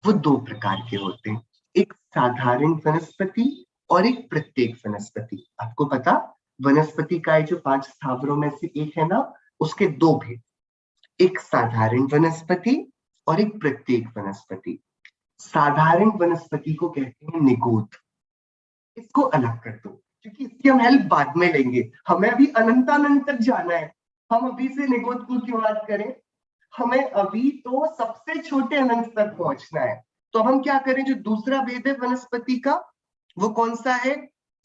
वो 2 प्रकार के होते हैं, एक साधारण वनस्पति और एक प्रत्येक वनस्पति। आपको पता वनस्पति काय जो 5 स्थावरों में से एक है ना, उसके 2 भेद, एक साधारण वनस्पति और एक प्रत्येक वनस्पति। साधारण वनस्पति को कहते हैं निगोद, इसको अलग कर दो क्योंकि इसकी हम हेल्प बाद में लेंगे, हमें अभी अनंतानंत तक जाना है, हम अभी से निगोद को क्यों बात करें, हमें अभी तो सबसे छोटे अनंत तक पहुंचना है। तो हम क्या करें, जो दूसरा भेद है वनस्पति का वो कौन सा है?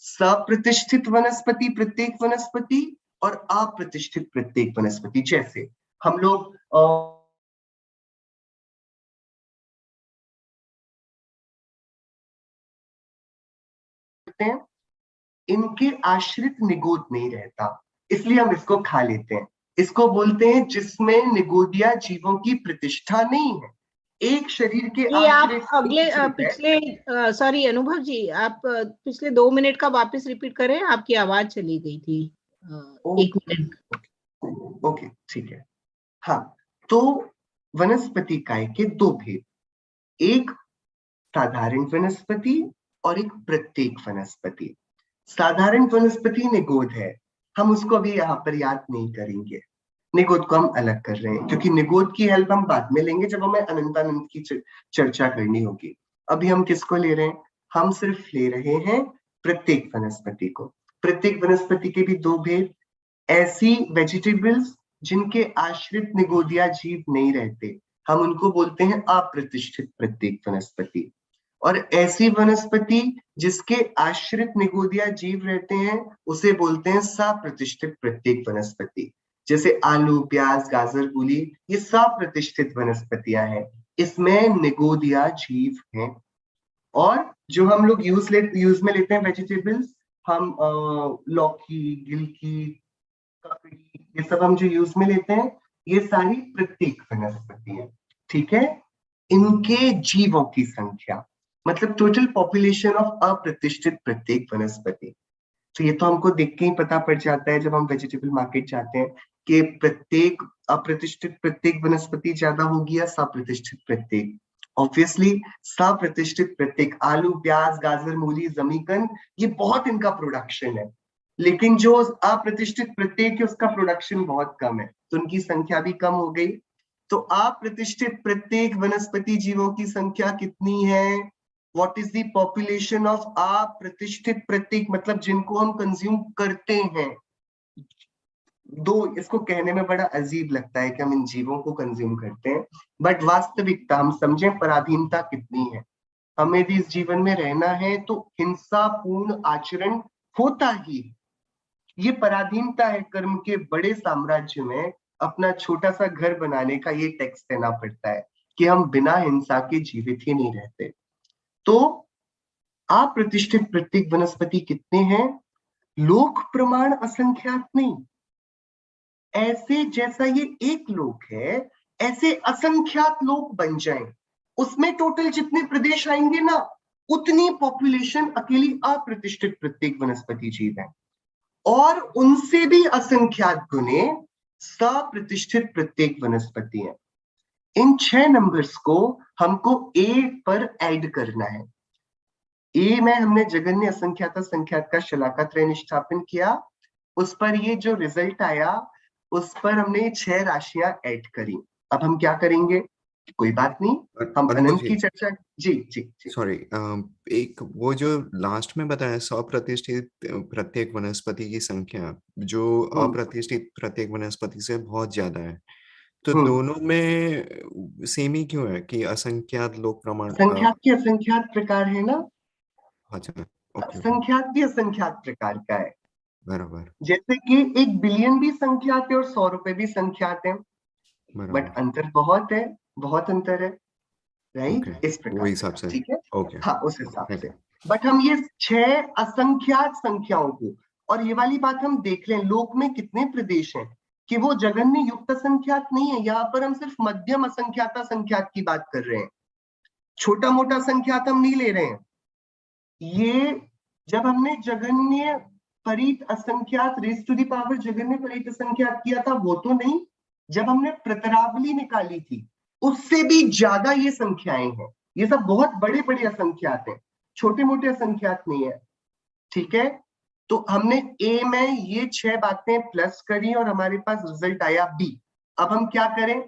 सप्रतिष्ठित वनस्पति प्रत्येक वनस्पति और अप्रतिष्ठित प्रत्येक वनस्पति। जैसे हम लोग इनके आश्रित निगोद नहीं रहता, इसलिए हम इसको खा लेते हैं, इसको बोलते हैं जिसमें निगोदिया जीवों की प्रतिष्ठा नहीं है। एक शरीर के आप अगले पिछले सॉरी अनुभव जी, आप पिछले 2 मिनट का वापस रिपीट करें, आपकी आवाज चली गई थी 1 मिनट। ओके ठीक है। हाँ, तो वनस्पति काय के 2 भेद, एक साधारण वनस्पति और एक प्रत्येक वनस्पति। साधारण वनस्पति निगोद है, हम उसको अभी यहाँ पर याद नहीं करेंगे, निगोद को हम अलग कर रहे हैं क्योंकि निगोद की हेल्प हम बाद में लेंगे जब हमें अनंतानंद की चर्चा करनी होगी। अभी हम किसको ले रहे हैं? हम सिर्फ ले रहे हैं प्रत्येक वनस्पति को। प्रत्येक वनस्पति के भी दो भेद, ऐसी वेजिटेबल्स जिनके आश्रित निगोदिया जीव नहीं रहते, हम उनको बोलते हैं अप्रतिष्ठित प्रत्येक वनस्पति, और ऐसी वनस्पति जिसके आश्रित निगोदिया जीव रहते हैं उसे बोलते हैं सप्रतिष्ठित प्रत्येक वनस्पति। जैसे आलू, प्याज, गाजर, मूली, ये सप्रतिष्ठित वनस्पतियां हैं, इसमें निगोदिया जीव हैं। और जो हम लोग यूज में लेते हैं वेजिटेबल्स, हम लौकी, गिलकी, ककड़ी, ये सब हम जो यूज में लेते हैं, ये सारी प्रत्येक वनस्पति है। ठीक है, इनके जीवों की संख्या मतलब टोटल पॉपुलेशन ऑफ अप्रतिष्ठित प्रत्येक वनस्पति। तो ये तो हमको देख के ही पता पड़ जाता है जब हम वेजिटेबल मार्केट जाते हैं कि प्रत्येक अप्रतिष्ठित प्रत्येक वनस्पति ज्यादा होगी या सप्रतिष्ठित प्रत्येक। ऑब्वियसली सप्रतिष्ठित प्रत्येक, आलू, प्याज, गाजर, मूली, जमीकंद, ये बहुत इनका प्रोडक्शन है, लेकिन जो अप्रतिष्ठित प्रत्येक है उसका प्रोडक्शन बहुत कम है, तो उनकी संख्या भी कम हो गई। तो अप्रतिष्ठित प्रत्येक वनस्पति जीवों की संख्या कितनी है? What is the population of अप्रतिष्ठित प्रत्येक, मतलब जिनको हम कंज्यूम करते हैं। दो, इसको कहने में बड़ा अजीब लगता है कि हम इन जीवों को कंज्यूम करते हैं, बट वास्तविकता हम समझें पराधीनता कितनी है। हमें यदि इस जीवन में रहना है तो हिंसापूर्ण आचरण होता ही, ये पराधीनता है। कर्म के बड़े साम्राज्य में अपना छोटा सा घर बनाने का ये टैक्स देना पड़ता है कि हम बिना हिंसा के जीवित ही नहीं रहते। तो अप्रतिष्ठित प्रत्येक वनस्पति कितने हैं? लोक प्रमाण असंख्यात नहीं, ऐसे जैसा ये एक लोक है ऐसे असंख्यात लोक बन जाएं, उसमें टोटल जितने प्रदेश आएंगे ना, उतनी पॉपुलेशन अकेली अप्रतिष्ठित प्रत्येक वनस्पति जीव है, और उनसे भी असंख्यात गुने सप्रतिष्ठित प्रत्येक वनस्पति है। इन 6 नंबर्स को हमको ए पर ऐड करना है। ए में हमने जगन्य असंख्यात संख्यात का शलाका त्रय निष्ठापन किया, उस पर ये जो रिजल्ट आया उस पर हमने 6 राशियां ऐड करी। अब हम क्या करेंगे? कोई बात नहीं, हम अनंत की चर्चा। जी जी जी सॉरी, एक वो जो लास्ट में बताया सप्रतिष्ठित प्रत्येक वनस्पति की संख्या जो अप्रतिष्ठित प्रत्येक वनस्पति से बहुत ज्यादा है, तो दोनों में सेम ही क्यों है कि असंख्यात लोक प्रमाण? संख्यात के असंख्यात प्रकार है ना। अच्छा, संख्यात भी असंख्यात प्रकार का है, बराबर। जैसे कि 1 बिलियन भी संख्यात है और 100 रुपए भी संख्यात है, बट अंतर बहुत है, बहुत अंतर है, राइट? इस प्रकार से, ठीक है, हाँ, उस हिसाब से। बट हम ये 6 असंख्यात संख्याओं को, और ये वाली बात हम देख लें, लोक में कितने प्रदेश हैं कि वो जगन्य युक्त संख्यात नहीं है, यहाँ पर हम सिर्फ मध्यम असंख्यात संख्यात की बात कर रहे हैं, छोटा मोटा संख्यात हम नहीं ले रहे हैं। ये जब हमने जगन्य परित असंख्यात रेज़ टू द पावर जगन्य परित असंख्यात किया था वो तो नहीं, जब हमने प्रतरावली निकाली थी उससे भी ज्यादा ये संख्याएं हैं। ये सब बहुत बड़े बड़े असंख्यात हैं, छोटे मोटे असंख्यात नहीं है, ठीक है। तो हमने ए में ये 6 बातें प्लस करी और हमारे पास रिजल्ट आया बी। अब हम क्या करें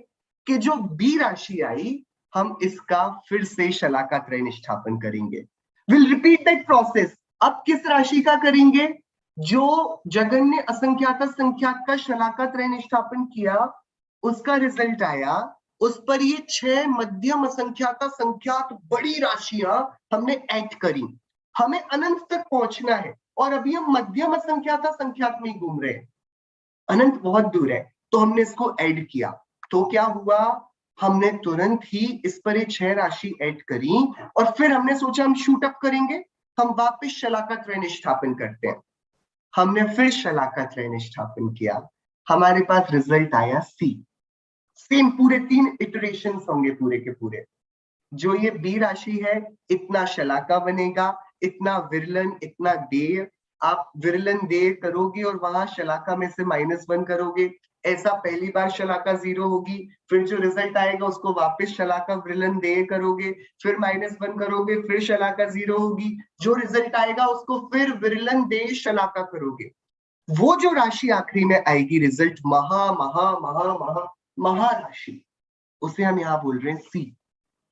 कि जो बी राशि आई हम इसका फिर से शलाका त्रय निष्ठापन करेंगे। Will repeat that process. अब किस राशि का करेंगे? जो जगन्य असंख्यात संख्यात का शलाका त्रय निष्ठापन किया उसका रिजल्ट आया, उस पर ये 6 मध्यम असंख्यात संख्यात बड़ी राशियां हमने ऐड करी। हमें अनंत तक पहुंचना है और अभी हम मध्यम असंख्यात संख्यात में ही घूम रहे हैं, अनंत बहुत दूर है, तो हमने इसको ऐड किया। तो क्या हुआ? हमने तुरंत ही इस पर ये 6 राशि ऐड करी और फिर हमने सोचा हम शूट अप करेंगे, हम वापस शलाका त्रय निष्ठापन करते हैं। हमने फिर शलाका त्रय निष्ठापन किया, हमारे पास रिजल्ट आया सी। सेम पूरे 3 इटरेशंस होंगे पूरे के पूरे। जो ये बी राशि है इतना शलाका बनेगा, इतना विरलन, इतना देय। आप विरलन देय करोगे और वहां शलाका में से -1 करोगे ऐसा पहली बार शलाका 0 होगी, फिर जो रिजल्ट आएगा उसको वापस शलाका वृलन देय करोगे, फिर -1 करोगे, फिर शलाका 0 होगी, जो रिजल्ट आएगा उसको फिर विरलन देय शलाका करोगे। वो जो राशि आखिरी में आएगी, रिजल्ट महा महा महा महा महाराशि, उसे हम यहाँ बोल रहे हैं सी।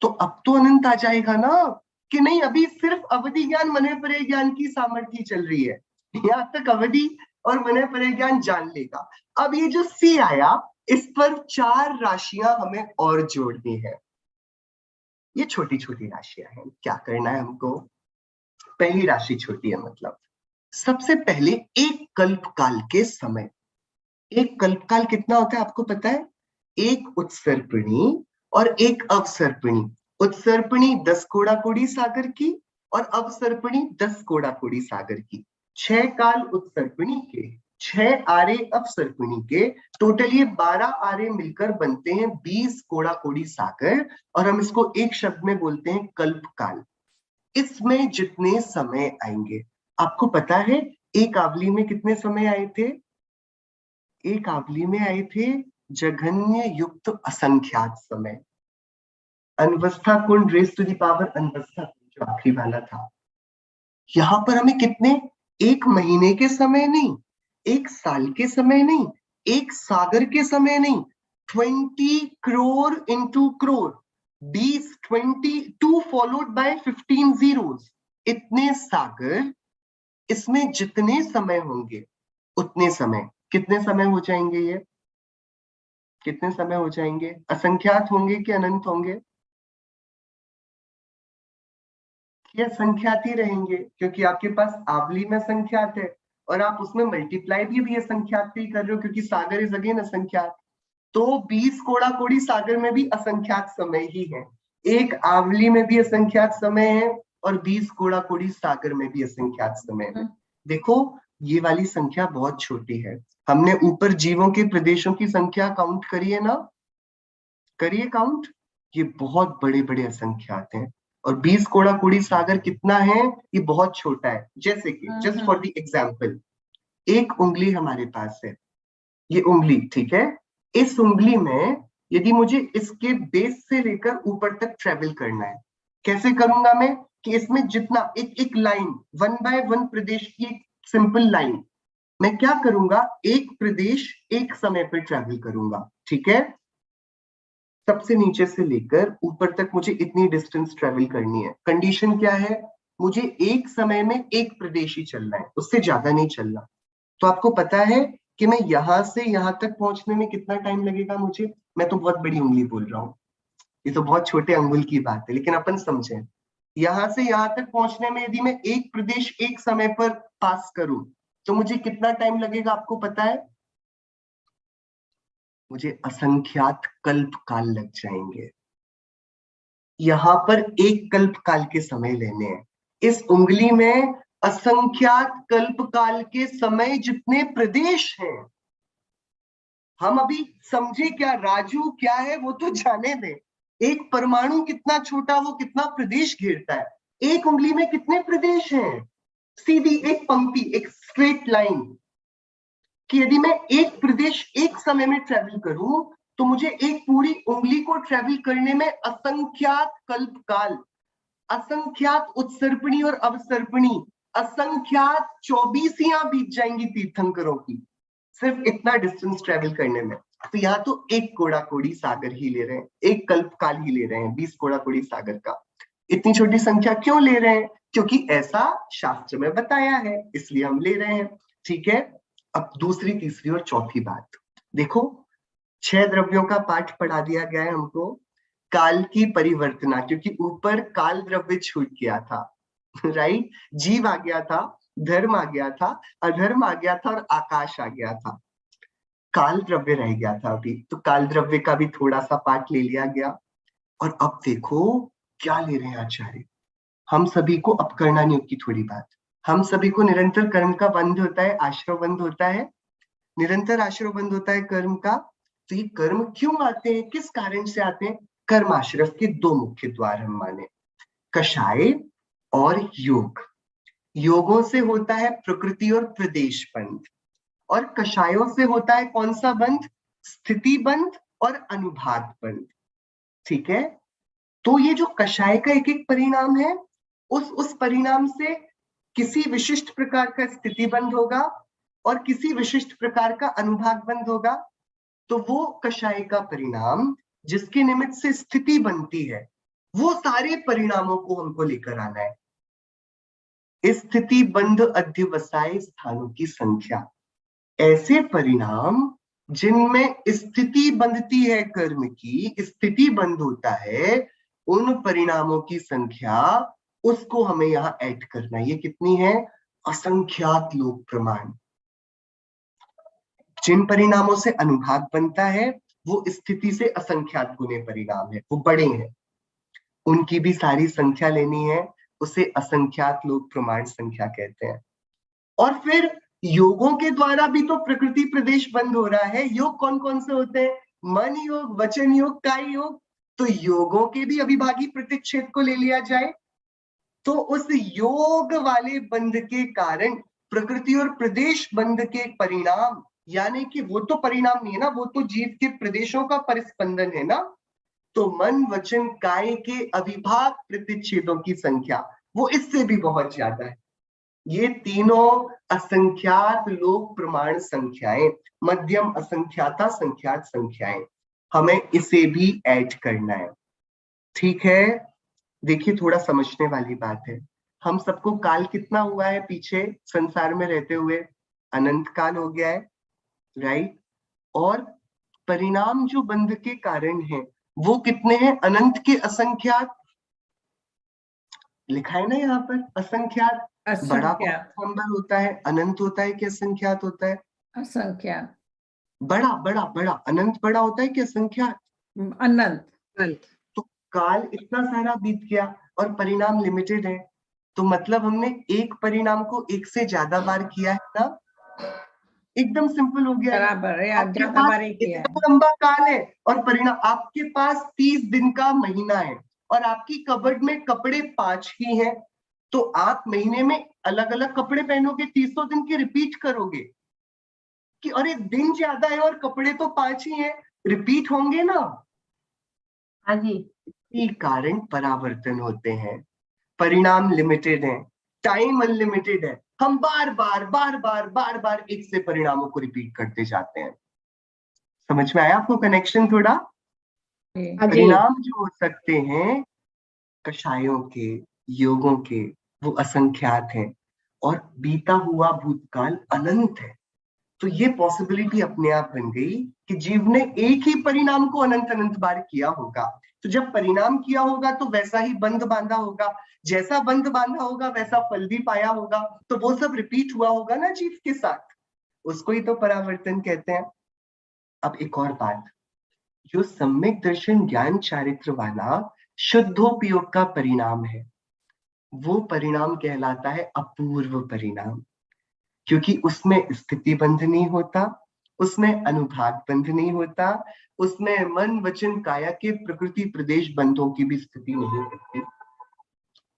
तो अब तो अनंत आ जाएगा ना, कि नहीं अभी सिर्फ अवधि ज्ञान मनय परे ज्ञान की सामर्थ्य चल रही है, यहाँ तक अवधि और मनय परे ज्ञान जान लेगा। अब ये जो सी आया, इस पर 4 राशियां हमें और जोड़नी है। ये छोटी छोटी राशियां हैं, क्या करना है हमको? पहली राशि छोटी है, मतलब सबसे पहले एक कल्पकाल के समय। एक कल्पकाल कितना होता है आपको पता है? एक उत्सर्पिणी और एक अवसर्पिणी। उत्सर्पिणी 10 कोड़ाकोड़ी सागर की और अवसर्पिणी 10 कोड़ाकोड़ी सागर की। 6 काल उत्सर्पिणी के, 6 आरे अवसर्पिणी के, टोटल ये 12 आरे मिलकर बनते हैं 20 कोड़ाकोड़ी सागर, और हम इसको एक शब्द में बोलते हैं कल्पकाल। इसमें जितने समय आएंगे, आपको पता है एक आवली में कितने समय आए थे? एक आवली में आए थे जघन्य युक्त असंख्यात समय। अनवस्था कुंड रेस टू द पावर अनवस्था, जो आखिरी वाला था। यहां पर हमें कितने? एक महीने के समय नहीं, एक साल के समय नहीं, एक सागर के समय नहीं, 20 crore into crore, 22 followed by 15 zeros, इतने सागर। इसमें जितने समय होंगे उतने समय, कितने समय हो जाएंगे? ये कितने समय हो जाएंगे? असंख्यात होंगे कि अनंत होंगे? ये संख्यात ही रहेंगे, क्योंकि आपके पास आवली में संख्यात है और आप उसमें मल्टीप्लाई भी असंख्यात ही कर रहे हो, क्योंकि सागर इज अगेन असंख्यात। तो 20 कोड़ाकोड़ी सागर में भी असंख्यात समय ही है, एक आवली में भी असंख्यात समय है और 20 कोड़ाकोड़ी सागर में भी असंख्यात समय है। देखो ये वाली संख्या बहुत छोटी है। हमने ऊपर जीवों के प्रदेशों की संख्या काउंट करी है ना, करिए काउंट, ये बहुत बड़े बड़े असंख्यात हैं। और 20 कोड़ाकोड़ी सागर कितना है? ये बहुत छोटा है। जैसे कि जस्ट फॉर द एग्जांपल, एक उंगली हमारे पास है, ये उंगली, ठीक है। इस उंगली में यदि मुझे इसके बेस से लेकर ऊपर तक ट्रेवल करना है, कैसे करूंगा मैं? कि इसमें जितना एक लाइन 1 बाय 1 प्रदेश की एक सिंपल लाइन, मैं क्या करूंगा? एक प्रदेश एक समय पर ट्रेवल करूंगा, ठीक है। सबसे नीचे से लेकर ऊपर तक मुझे इतनी डिस्टेंस ट्रेवल करनी है। कंडीशन क्या है? मुझे एक समय में एक प्रदेश ही चलना है, उससे ज्यादा नहीं चलना। तो आपको पता है कि मैं यहां से यहां तक पहुंचने में कितना टाइम लगेगा मुझे? मैं तो बहुत बड़ी उंगली बोल रहा हूँ, ये तो बहुत छोटे अंगुल की बात है, लेकिन अपन समझें। यहां से यहां तक पहुंचने में यदि मैं एक प्रदेश एक समय पर पास करूं तो मुझे कितना टाइम लगेगा आपको पता है? मुझे असंख्यात कल्प काल लग जाएंगे। यहां पर एक कल्प काल के समय लेने हैं। इस उंगली में असंख्यात कल्प काल के समय जितने प्रदेश हैं। हम अभी समझे क्या राजू क्या है वो तो जाने दें। एक परमाणु कितना छोटा, वो कितना प्रदेश घेरता है। एक उंगली में कितने प्रदेश हैं? सीधी एक पंक्ति, एक स्ट्रेट लाइन, कि यदि मैं एक प्रदेश एक समय में ट्रेवल करूं तो मुझे एक पूरी उंगली को ट्रेवल करने में असंख्यात कल्पकाल, असंख्यात उत्सर्पणी और अवसर्पणी, असंख्यात 24 बीत जाएंगी तीर्थंकरों की, सिर्फ इतना डिस्टेंस ट्रेवल करने में। तो यहाँ तो एक कोड़ाकोड़ी सागर ही ले रहे हैं, एक कल्पकाल ही ले रहे हैं 20 कोड़ाकोड़ी सागर का। इतनी छोटी संख्या क्यों ले रहे हैं? क्योंकि ऐसा शास्त्र में बताया है, इसलिए हम ले रहे हैं, ठीक है। अब दूसरी, तीसरी और चौथी बात देखो। 6 द्रव्यों का पाठ पढ़ा दिया गया है हमको। काल की परिवर्तना, क्योंकि ऊपर काल द्रव्य छूट गया था, राइट। जीव आ गया था, धर्म आ गया था, अधर्म आ गया था और आकाश आ गया था। काल द्रव्य रह गया था अभी, तो काल द्रव्य का भी थोड़ा सा पाठ ले लिया गया। और अब देखो क्या ले रहे हैं आचार्य, हम सभी को अपकरणा नियोग की थोड़ी बात। हम सभी को निरंतर कर्म का बंध होता है, आश्रव बंध होता है, निरंतर आश्रव बंध होता है कर्म का। तो ये कर्म क्यों आते हैं, किस कारण से आते हैं? कर्म आश्रव के 2 मुख्य द्वार हम माने, कषाय और योग। योगों से होता है प्रकृति और प्रदेश बंध, और कषायों से होता है कौन सा बंध? स्थिति बंध और अनुभाग बंध। ठीक है, तो ये जो कषाय का एक एक परिणाम है, उस परिणाम से किसी विशिष्ट प्रकार का स्थिति बंध होगा और किसी विशिष्ट प्रकार का अनुभाग बंध होगा। तो वो कषाय का परिणाम जिसके निमित्त से स्थिति बनती है, वो सारे परिणामों को हमको लेकर आना है। स्थिति बंध अध्यवसाय स्थानों की संख्या, ऐसे परिणाम जिनमें स्थिति बंधती है, कर्म की स्थिति बंध होता है, उन परिणामों की संख्या, उसको हमें यहाँ ऐड करना है। ये कितनी है? असंख्यात लोक प्रमाण। जिन परिणामों से अनुभाग बनता है वो स्थिति से असंख्यात गुने परिणाम है, वो बड़े हैं, उनकी भी सारी संख्या लेनी है, उसे असंख्यात लोक प्रमाण संख्या कहते हैं। और फिर योगों के द्वारा भी तो प्रकृति प्रदेश बंद हो रहा है। योग कौन कौन से होते हैं? मन योग, वचन योग, काय योग। तो योगों के भी अविभागी प्रतिच्छेद को ले लिया जाए तो उस योग वाले बंध के कारण प्रकृति और प्रदेश बंध के परिणाम, यानी कि वो तो परिणाम नहीं है ना, वो तो जीव के प्रदेशों का परिस्पंदन है ना। तो मन वचन काय के अविभाग प्रतिच्छेदों की संख्या वो इससे भी बहुत ज्यादा है। ये तीनों असंख्यात लोक प्रमाण संख्याएं, मध्यम असंख्याता संख्यात संख्याएं, हमें इसे भी ऐड करना है। ठीक है, देखिए थोड़ा समझने वाली बात है। हम सबको काल कितना हुआ है पीछे संसार में रहते हुए? अनंत काल हो गया है, राइट। और परिणाम जो बंध के कारण है वो कितने हैं? अनंत के असंख्यात। लिखा है ना यहाँ पर असंख्यात। बड़ा कौन सा नंबर होता है? अनंत होता है कि असंख्यात होता है? असंख्यात। बड़ा बड़ा बड़ा अनंत बड़ा होता है कि असंख्यात? अनंत। तो काल इतना सारा बीत गया और परिणाम लिमिटेड है, तो मतलब हमने एक परिणाम को एक से ज्यादा बार किया है ना। एकदम सिंपल हो गया। बराबर है, आपके ज्यादा पास बार ही किया है। इतना लंबा काल है और परिणाम, आपके पास 30 दिन का महीना है और आपकी कबर्ड में कपड़े 5 ही हैं, तो आप महीने में अलग अलग कपड़े पहनोगे, 300 दिन की रिपीट करोगे कि अरे दिन ज्यादा है और कपड़े तो 5 ही हैं, रिपीट होंगे ना। हाँ जी। इसी कारण परावर्तन होते हैं। परिणाम लिमिटेड है, टाइम अनलिमिटेड है, हम बार बार बार बार बार बार एक से परिणामों को रिपीट करते जाते हैं। समझ में आया आपको कनेक्शन थोड़ा? परिणाम जो हो सकते हैं कषायों के, योगों के, वो असंख्यात हैं और बीता हुआ भूतकाल अनंत है। तो ये पॉसिबिलिटी अपने आप बन गई कि जीव ने एक ही परिणाम को अनंत अनंत बार किया होगा। तो जब परिणाम किया होगा तो वैसा ही बंध बांधा होगा, जैसा बंध बांधा होगा वैसा फल भी पाया होगा, तो वो सब रिपीट हुआ होगा ना जीव के साथ, उसको ही तो परावर्तन कहते हैं। अब एक और बात, जो सम्यक दर्शन ज्ञान चारित्र वाला शुद्धोपयोग का परिणाम है, वो परिणाम कहलाता है अपूर्व परिणाम, क्योंकि उसमें स्थिति बंध नहीं होता, उसमें अनुभाग बंध नहीं होता, उसमें मन वचन काया के प्रकृति प्रदेश बंधों की भी स्थिति नहीं होती।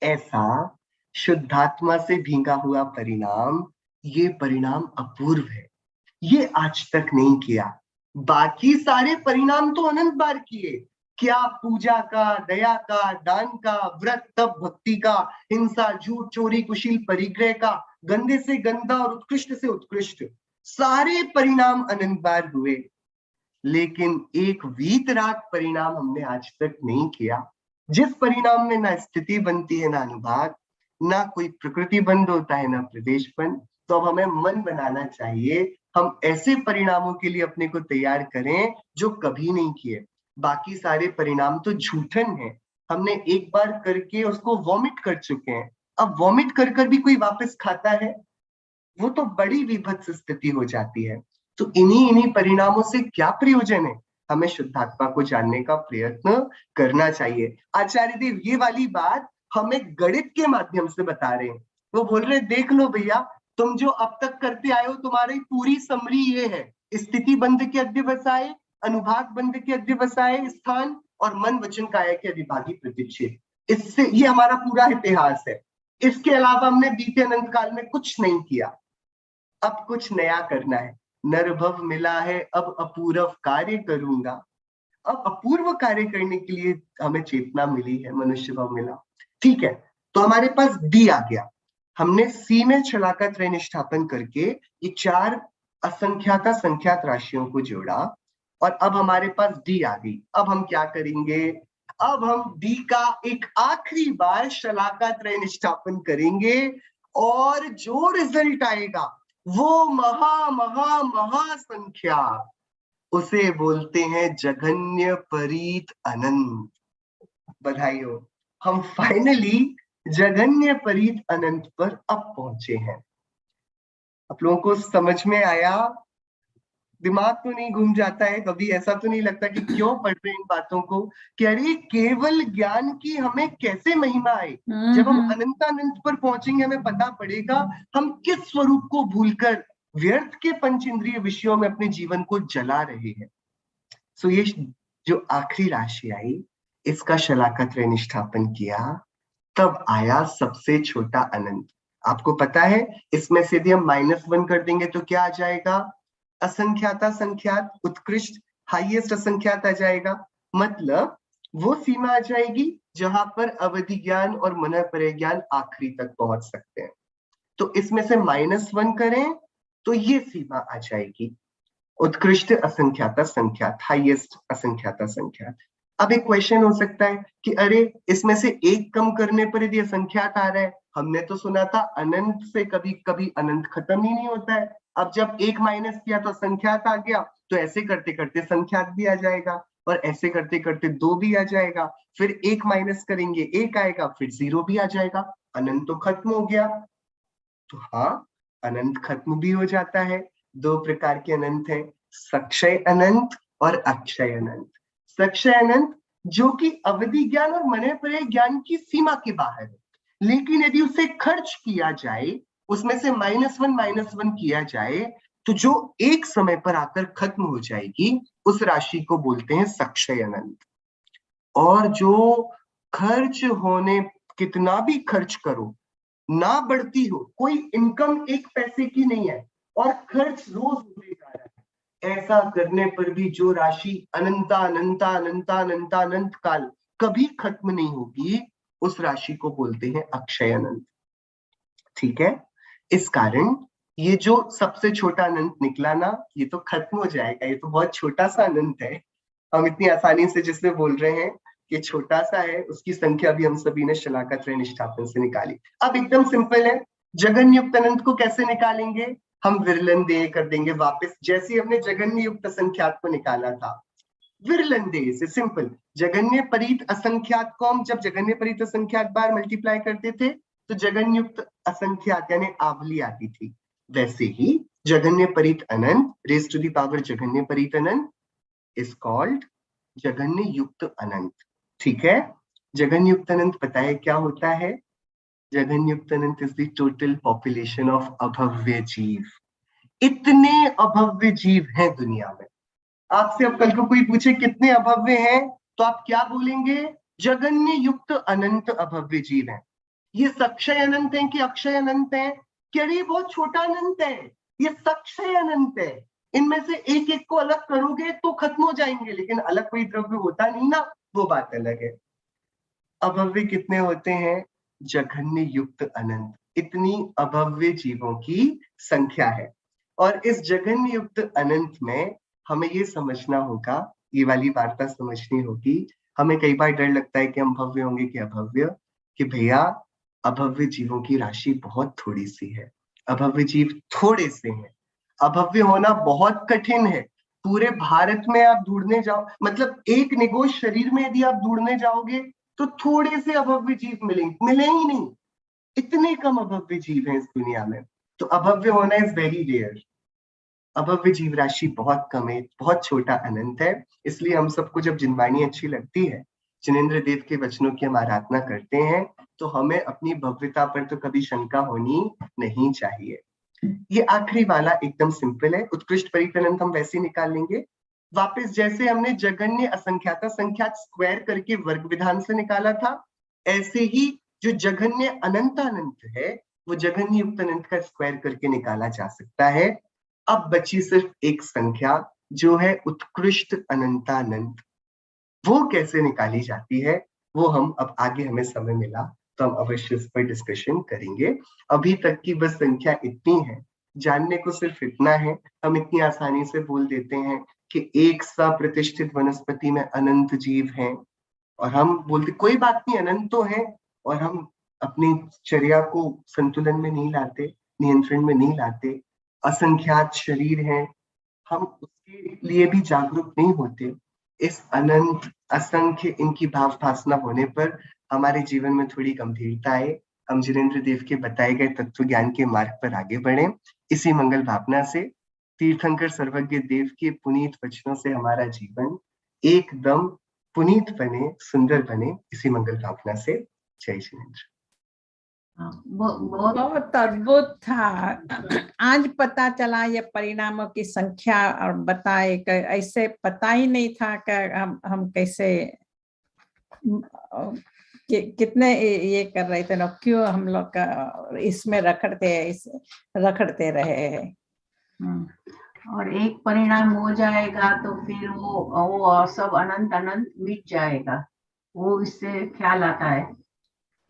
ऐसा शुद्धात्मा से भींगा हुआ परिणाम, ये परिणाम अपूर्व है, ये आज तक नहीं किया। बाकी सारे परिणाम तो अनंत बार किए, क्या पूजा का, दया का, दान का, व्रत तप भक्ति का, हिंसा झूठ चोरी कुशील परिग्रह का, गंदे से गंदा और उत्कृष्ट से उत्कृष्ट, सारे परिणाम अनंत बार हुए। लेकिन एक वीतराग परिणाम हमने आज तक नहीं किया, जिस परिणाम में ना स्थिति बनती है, ना अनुभाग, ना कोई प्रकृति बंद होता है, ना प्रदेश बंद। तो अब हमें मन बनाना चाहिए, हम ऐसे परिणामों के लिए अपने को तैयार करें जो कभी नहीं किए। बाकी सारे परिणाम तो झूठन है, हमने एक बार करके उसको वॉमिट कर चुके हैं। अब वॉमिट कर कर भी कोई वापस खाता है? वो तो बड़ी विभत्स स्थिति हो जाती है। तो इन्हीं परिणामों से क्या प्रयोजन है? हमें शुद्धात्मा को जानने का प्रयत्न करना चाहिए। आचार्य देव ये वाली बात हमें गणित के माध्यम से बता रहे हैं। वो बोल रहे देख लो भैया, तुम जो अब तक करते आए हो, तुम्हारी पूरी समरी ये है, स्थिति बंध के अध्यवसाय, अनुभाग बंध के अध्यवसाय स्थान और मन वचन काया के अधिभागी प्रतिच्छेद। इससे ये हमारा पूरा इतिहास है। इसके अलावा हमने बीते अनंत काल में कुछ नहीं किया, अब कुछ नया करना है। नरभव मिला है, अब अपूर्व कार्य करूंगा। अब अपूर्व कार्य करने के लिए हमें चेतना मिली है, मनुष्य भाव मिला। ठीक है, तो हमारे पास डी आ गया। हमने सी में छलाका त्रय निष्ठापन करके ये 4 असंख्याता संख्यात राशियों को जोड़ा और अब हमारे पास डी आ गई। अब हम क्या करेंगे? अब हम डी का एक आखिरी बार शलाका त्रय निष्ठापन करेंगे और जो रिजल्ट आएगा वो महा महा महा संख्या, उसे बोलते हैं जघन्य परीत अनंत। बधाई हो, हम फाइनली जघन्य परीत अनंत पर अब पहुंचे हैं। आप लोगों को समझ में आया? दिमाग तो नहीं घूम जाता है कभी? ऐसा तो नहीं लगता कि क्यों पढ़ रहे हैं इन बातों को, कि अरे केवल ज्ञान की हमें कैसे महिमा आए? जब हम अनंतानंत पर पहुंचेंगे हमें पता पड़ेगा हम किस स्वरूप को भूलकर व्यर्थ के पंच इंद्रिय विषयों में अपने जीवन को जला रहे हैं। सो ये जो आखिरी राशि आई, इसका शलाका त्रय निष्ठापन किया, तब आया सबसे छोटा अनंत। आपको पता है इसमें से यदि हम -1 कर देंगे तो क्या आ जाएगा? असंख्याता संख्यात, उत्कृष्ट हाईएस्ट असंख्यात आ जाएगा। मतलब वो सीमा आ जाएगी जहां पर अवधि ज्ञान और मन परिज्ञान आखिरी तक पहुंच सकते हैं। तो इसमें से -1 करें तो ये सीमा आ जाएगी, उत्कृष्ट असंख्याता संख्यात, हाईएस्ट असंख्याता संख्यात। अब एक क्वेश्चन हो सकता है कि अरे इसमें से 1 कम करने पर यदि असंख्यात आ रहा है, हमने तो सुना था अनंत से कभी कभी अनंत खत्म ही नहीं होता है। अब जब 1 माइनस किया तो संख्यात आ गया, तो ऐसे करते करते संख्यात भी आ जाएगा और ऐसे करते करते 2 भी आ जाएगा, फिर 1 माइनस करेंगे 1 आएगा, फिर 0 भी आ जाएगा, अनंत तो खत्म हो गया। तो हाँ, अनंत खत्म भी हो जाता है। 2 प्रकार के अनंत हैं, सक्षय अनंत और अक्षय अनंत। सक्षय अनंत जो कि अवधि ज्ञान और मन परिज्ञान ज्ञान की सीमा के बाहर है, लेकिन यदि उसे खर्च किया जाए, उसमें से -1 किया जाए, तो जो एक समय पर आकर खत्म हो जाएगी उस राशि को बोलते हैं सक्षय अनंत। और जो खर्च होने, कितना भी खर्च करो ना बढ़ती हो, कोई इनकम 1 पैसे की नहीं है और खर्च रोज होते जा रहा है, ऐसा करने पर भी जो राशि अनंता अनंता अनंता अनंता अनंत काल कभी खत्म नहीं होगी, उस राशि को बोलते हैं अक्षय अनंत। ठीक है, इस कारण ये जो सबसे छोटा अनंत निकला ना, ये तो खत्म हो जाएगा, ये तो बहुत छोटा सा अनंत है। हम इतनी आसानी से जिससे बोल रहे हैं कि छोटा सा है, उसकी संख्या भी हम सभी ने शलाका त्रय निष्ठापन से निकाली। अब एकदम सिंपल है, जगन युक्त अनंत को कैसे निकालेंगे? हम विरलन देय कर देंगे वापस, जैसे हमने जगन्य युक्त असंख्यात को निकाला था, विरलन देय से। सिंपल, जगन्य परीत असंख्यात को हम जब जगन्य परीत असंख्यात बार मल्टीप्लाई करते थे तो जगन युक्त असंख्यात यानी आवली आती थी, वैसे ही जगन्य परीत अनंत रेज टू द पावर जगन्य परीत अनंत इज कॉल्ड जगन्य युक्त अनंत। ठीक है, जगन्य युक्त अनंत पता है क्या होता है? जगन्य युक्त अनंत is the total population of अभव्य जीव। इतने अभव्य जीव हैं दुनिया में। आपसे अब कल को कोई पूछे कितने अभव्य हैं, तो आप क्या बोलेंगे? जगन्य युक्त अनंत अभव्य जीव हैं। ये सक्षय अनंत है कि अक्षय अनंत है? क्या ये बहुत छोटा अनंत है? ये सक्षय अनंत है। इनमें से एक एक को अलग करोगे तो खत्म हो जाएंगे, लेकिन अलग कोई द्रव्य होता नहीं ना, वो बात अलग है। अभव्य कितने होते हैं? जघन्य युक्त अनंत, इतनी अभव्य जीवों की संख्या है। और इस जघन्य युक्त अनंत में हमें ये समझना होगा, ये वाली वार्ता समझनी होगी। हमें कई बार डर लगता है कि हम भव्य होंगे कि अभव्य, कि भैया अभव्य जीवों की राशि बहुत थोड़ी सी है, अभव्य जीव थोड़े से हैं, अभव्य होना बहुत कठिन है। पूरे भारत में आप ढूंढने जाओ, मतलब एक निगोश शरीर में यदि आप ढूंढने जाओगे तो थोड़े से अभव्य जीव मिलेंगे, मिले ही नहीं, इतने कम अभव्य जीव हैं इस दुनिया में। तो अभव्य होना इज वेरी रेयर, अभव्य जीव राशि बहुत कम है, बहुत छोटा अनंत है। इसलिए हम सबको जब जिनवाणी अच्छी लगती है, जिनेंद्र देव के वचनों की हम आराधना करते हैं, तो हमें अपनी भव्यता पर तो कभी शंका होनी नहीं चाहिए। ये आखिरी वाला एकदम सिंपल है, उत्कृष्ट परीत अनंत हम वैसे निकाल लेंगे वापस, जैसे हमने जगन्य असंख्याता संख्यात स्क्वायर करके वर्ग विधान से निकाला था, ऐसे ही जो जघन्य अनंत अनंत है वो जघन्य युक्त अनंत का स्क्वायर करके निकाला जा सकता है। अब बची सिर्फ एक संख्या जो है उत्कृष्ट अनंतानंत। वो कैसे निकाली जाती है वो हम अब आगे हमें समय मिला तो हम अवश्य इस पर डिस्कशन करेंगे। अभी तक की बस संख्या इतनी है, जानने को सिर्फ इतना है। हम इतनी आसानी से बोल देते हैं कि एक सा प्रतिष्ठित वनस्पति में अनंत जीव हैं, और हम बोलते कोई बात नहीं अनंत तो है, और हम अपनी चर्या को संतुलन में नहीं लाते, नियंत्रण में नहीं लाते। असंख्यात शरीर हैं, हम उसके लिए भी जागरूक नहीं होते। इस अनंत असंख्य इनकी भाव भासना होने पर हमारे जीवन में थोड़ी गंभीरता आए, हम जिनेंद्र देव के बताए गए तत्व ज्ञान के मार्ग पर आगे बढ़े। इसी मंगल भावना से तीर्थंकर सर्वज्ञ देव के पुनीत वचनों से हमारा जीवन एकदम पुनीत बने, सुंदर बने, इसी मंगल भावना से। जय जिनेंद्र। बहुत अद्भुत था। आज पता चला ये परिणामों की संख्या, और बताए कि ऐसे पता ही नहीं था कि हम कैसे कितने ये कर रहे थे ना, क्यों हम लोग इसमें रखड़ते रहे हैं। और एक परिणाम हो जाएगा तो फिर वो सब अनंत अनंत मिट जाएगा, वो इससे ख्याल आता है।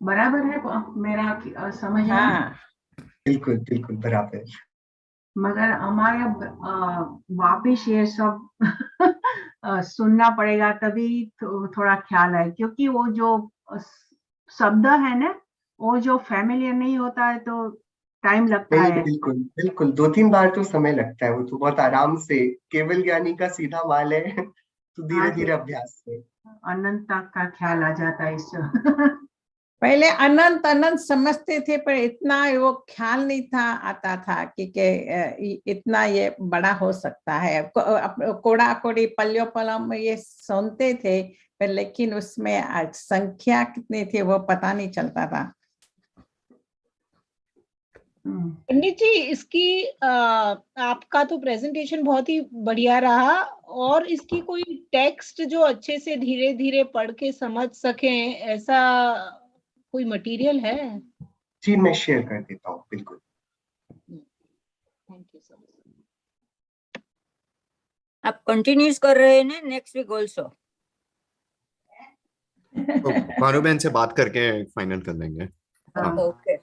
बराबर है मेरा समझ? हाँ बिल्कुल बिल्कुल बराबर। मगर हमारे वापिस ये सब सुनना पड़ेगा तभी थोड़ा ख्याल आए, क्योंकि वो जो शब्द है ना, वो जो फैमिलियर नहीं होता है तो टाइम लगता है। बिल्कुल बिल्कुल 2-3 बार तो समय लगता है, वो तो बहुत आराम से, केवल ज्ञानी का सीधा माल है तो धीरे धीरे अभ्यास से अनंत तक का ख्याल आ जाता है इससे। पहले अनंत अनंत समझते थे, पर इतना वो ख्याल नहीं था आता था कि इतना ये बड़ा हो सकता है। कोड़ा कोड़ी पल्यो पलम ये सुनते थे, पर लेकिन उसमें संख्या कितनी थी वो पता नहीं चलता था। पंडित जी, इसकी आपका तो प्रेजेंटेशन बहुत ही बढ़िया रहा, और इसकी कोई टेक्स्ट जो अच्छे से धीरे धीरे पढ़ के समझ सकें, ऐसा कोई मटेरियल है? जी मैं शेयर कर देता हूँ, बिल्कुल। Thank you so much. आप कंटिन्यूज कर रहे हैं ना नेक्स्ट वीक ऑल्सो? तो भानुबेन से बात करके फाइनल कर देंगे। ओके।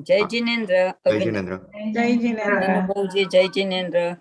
जय जिनेंद्र। जय जिनेंद्र। जय जिनेंद्र। अनुभव जी, जय जिनेंद्र।